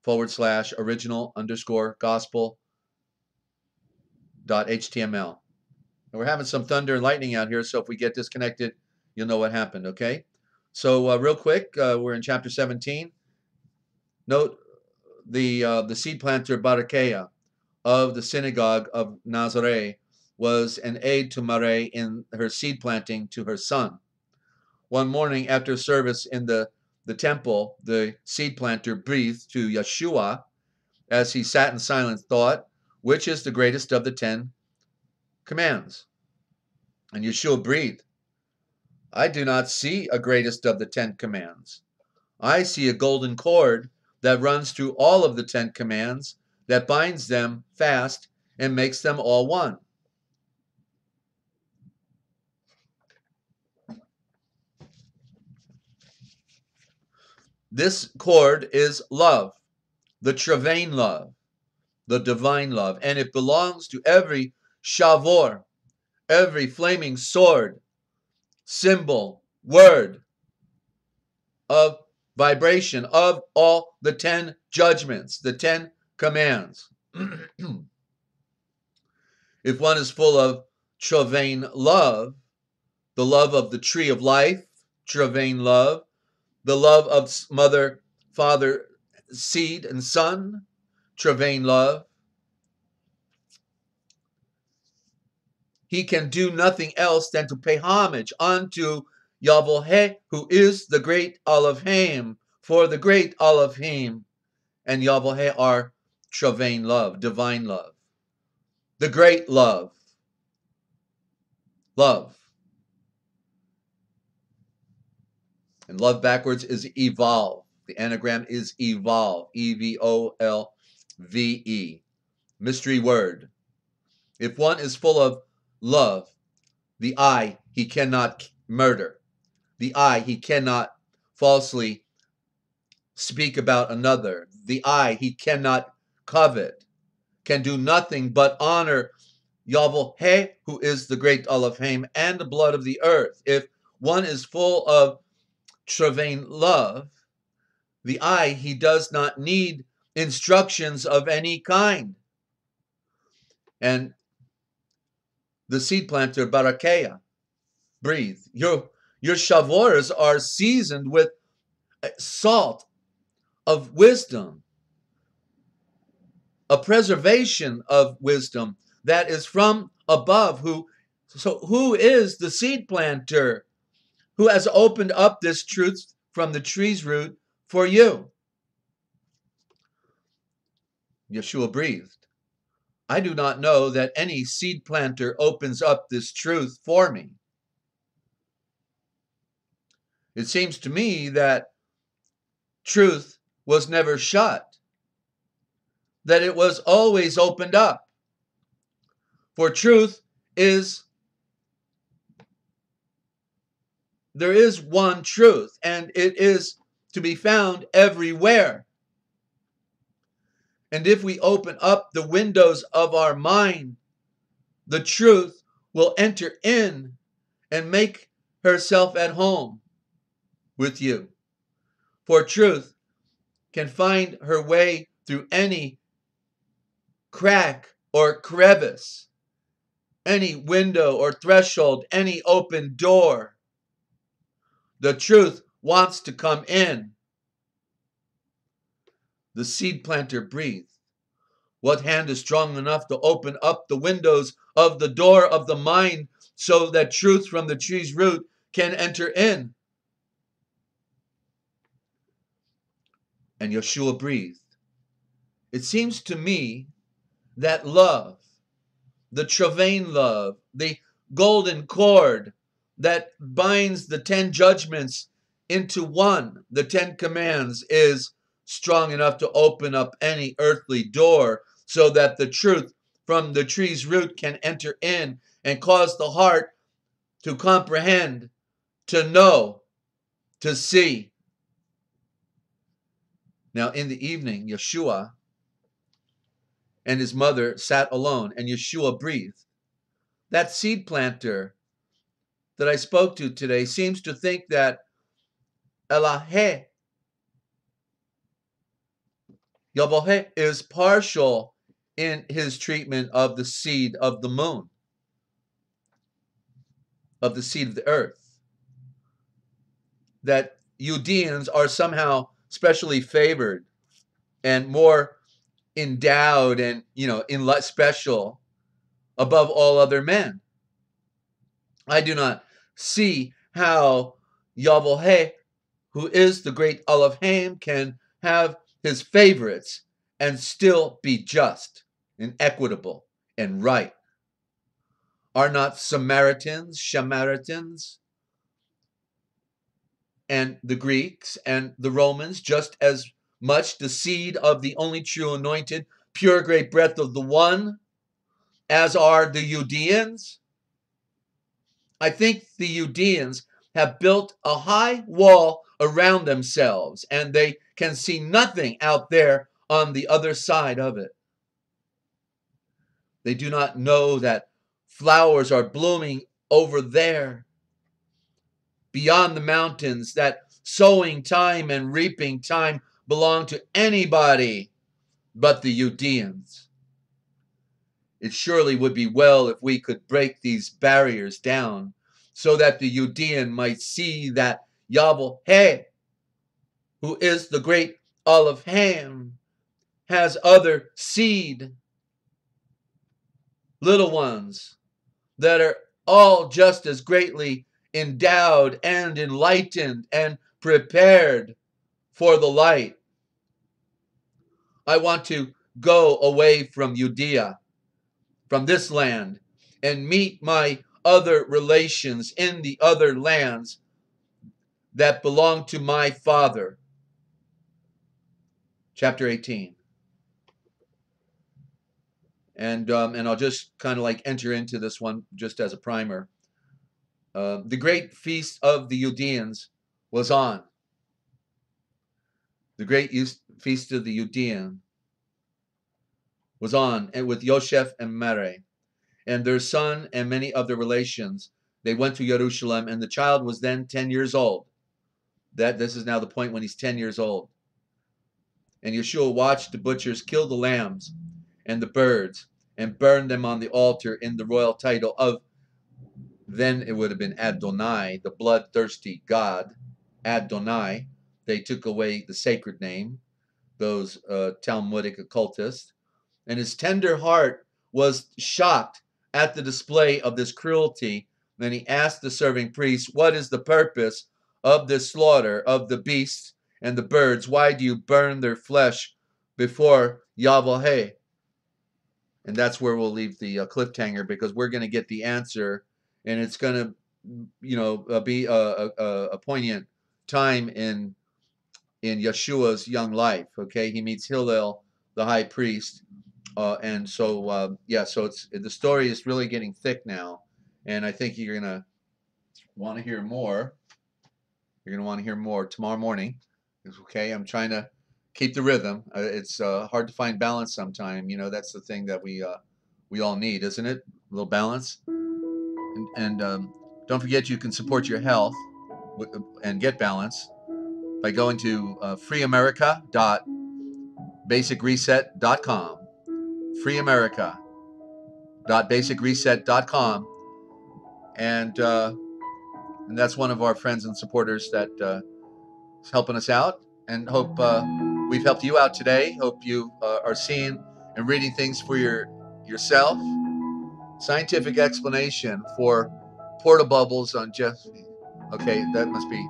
/original_gospel.html. And we're having some thunder and lightning out here, so if we get disconnected, you'll know what happened, okay? So real quick, we're in chapter 17. Note the seed planter Barakeia of the synagogue of Nazareth was an aide to Mary in her seed planting to her son. One morning after service in the temple, the seed planter breathed to Yeshua as he sat in silent thought, which is the greatest of the 10 commands? And Yeshua breathed, I do not see a greatest of the 10 commands. I see a golden cord that runs through all of the 10 commands, that binds them fast and makes them all one. This cord is love, the Travain love, the divine love, and it belongs to every shavor, every flaming sword, symbol, word of vibration of all the 10 judgments, the 10 commands. If one is full of Travain love, the love of the tree of life, Travain love, the love of mother, father, seed, and son, Travain love, he can do nothing else than to pay homage unto Yahweh, who is the great Elohim, for the great Elohim and Yahweh are Travain love, divine love, the great love, love. And love backwards is evolve. The anagram is evolve, E-V-O-L-V-E. Mystery word. If one is full of love, the I he cannot murder. The I he cannot falsely speak about another. The I he cannot covet. Can do nothing but honor Yahweh, who is the great Elohim and the blood of the earth. If one is full of Travain love, the I he does not need instructions of any kind. And the seed planter Barakeia, breathe. Your shavors are seasoned with salt of wisdom, a preservation of wisdom that is from above. Who is the seed planter who has opened up this truth from the tree's root for you? Yeshua breathed. I do not know that any seed planter opens up this truth for me. It seems to me that truth was never shut, that it was always opened up. For truth is, there is one truth, and it is to be found everywhere. And if we open up the windows of our mind, the truth will enter in and make herself at home with you. For truth can find her way through any crack or crevice, any window or threshold, any open door. The truth wants to come in. The seed planter breathed. What hand is strong enough to open up the windows of the door of the mind so that truth from the tree's root can enter in? And Yeshua breathed. It seems to me that love, the Travain love, the golden cord that binds the 10 judgments into one, the 10 commands, is strong enough to open up any earthly door so that the truth from the tree's root can enter in and cause the heart to comprehend, to know, to see. Now in the evening, Yeshua and his mother sat alone, and Yeshua breathed. That seed planter that I spoke to today seems to think that Elohe, Yahweh, is partial in his treatment of the seed of the moon, of the seed of the earth. That Judeans are somehow specially favored and more endowed and, special above all other men. I do not see how Yahweh, who is the great Elohim, can have his favorites and still be just and equitable and right. Are not Samaritans, and the Greeks and the Romans just as much the seed of the only true anointed, pure great breath of the one, as are the Judeans? I think the Judeans have built a high wall around themselves, and they can see nothing out there on the other side of it. They do not know that flowers are blooming over there, beyond the mountains, that sowing time and reaping time belong to anybody but the Judeans. It surely would be well if we could break these barriers down so that the Judean might see that Yahweh, who is the great Elohim, has other seed, little ones, that are all just as greatly endowed and enlightened and prepared for the light. I want to go away from Judea, from this land, and meet my other relations in the other lands that belong to my Father. Chapter 18. And I'll just kind of like enter into this one just as a primer. The great feast of the Judeans was on. The great feast of the Judean was on, and with Yoshef and Mary, and their son and many of their relations. They went to Jerusalem, and the child was then 10 years old. This is now the point when he's 10 years old. And Yeshua watched the butchers kill the lambs and the birds and burn them on the altar in the royal title of, then it would have been Adonai, the bloodthirsty God, Adonai. They took away the sacred name, those Talmudic occultists. And his tender heart was shocked at the display of this cruelty. Then he asked the serving priests, what is the purpose of this slaughter of the beasts and the birds? Why do you burn their flesh before Yahweh? and that's where we'll leave the cliffhanger, because we're going to get the answer, and it's going to, be a poignant time in Yeshua's young life. Okay, he meets Hillel, the high priest, and so so the story is really getting thick now, and I think you're going to want to hear more. You're going to want to hear more tomorrow morning. Okay, I'm trying to keep the rhythm. It's hard to find balance sometime. That's the thing that we all need, isn't it? A little balance. And don't forget, you can support your health and get balance by going to freeamerica.basicreset.com. freeamerica.basicreset.com. And that's one of our friends and supporters that is helping us out. And hope we've helped you out today. Hope you are seeing and reading things for yourself. Scientific explanation for portabubbles on Jeff. Okay, that must be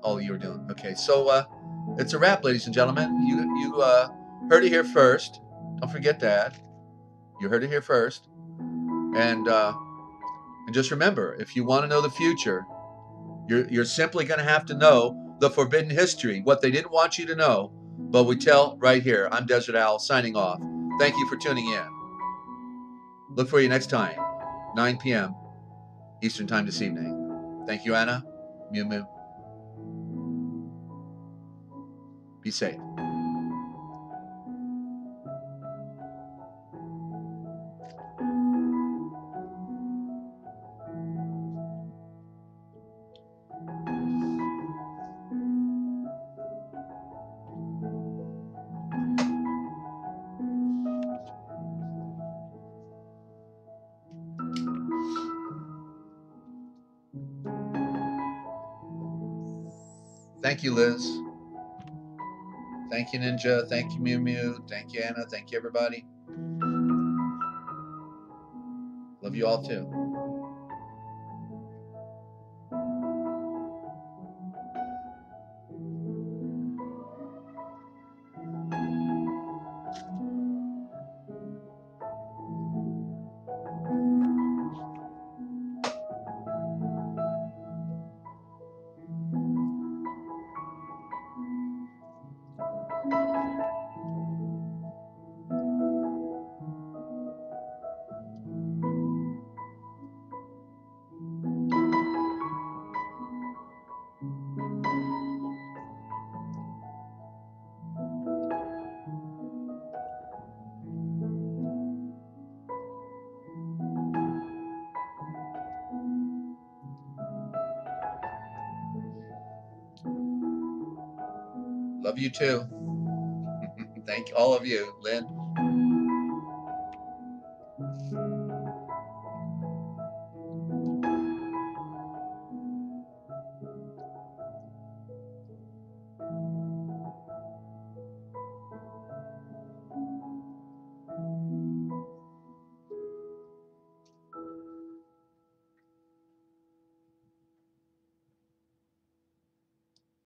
all you're doing. Okay, so it's a wrap, ladies and gentlemen. You heard it here first. Don't forget that. You heard it here first. And just remember, if you want to know the future, you're simply going to have to know the forbidden history, what they didn't want you to know, but we tell right here. I'm Desert Owl signing off. Thank you for tuning in. Look for you next time, 9 p.m. Eastern Time this evening. Thank you, Anna. Mew Mew. Be safe. Thank you, Liz. Thank you, Ninja. Thank you, Mew Mew. Thank you, Anna. Thank you, everybody. Love you all, too. Love you, too. Thank all of you, Lynn.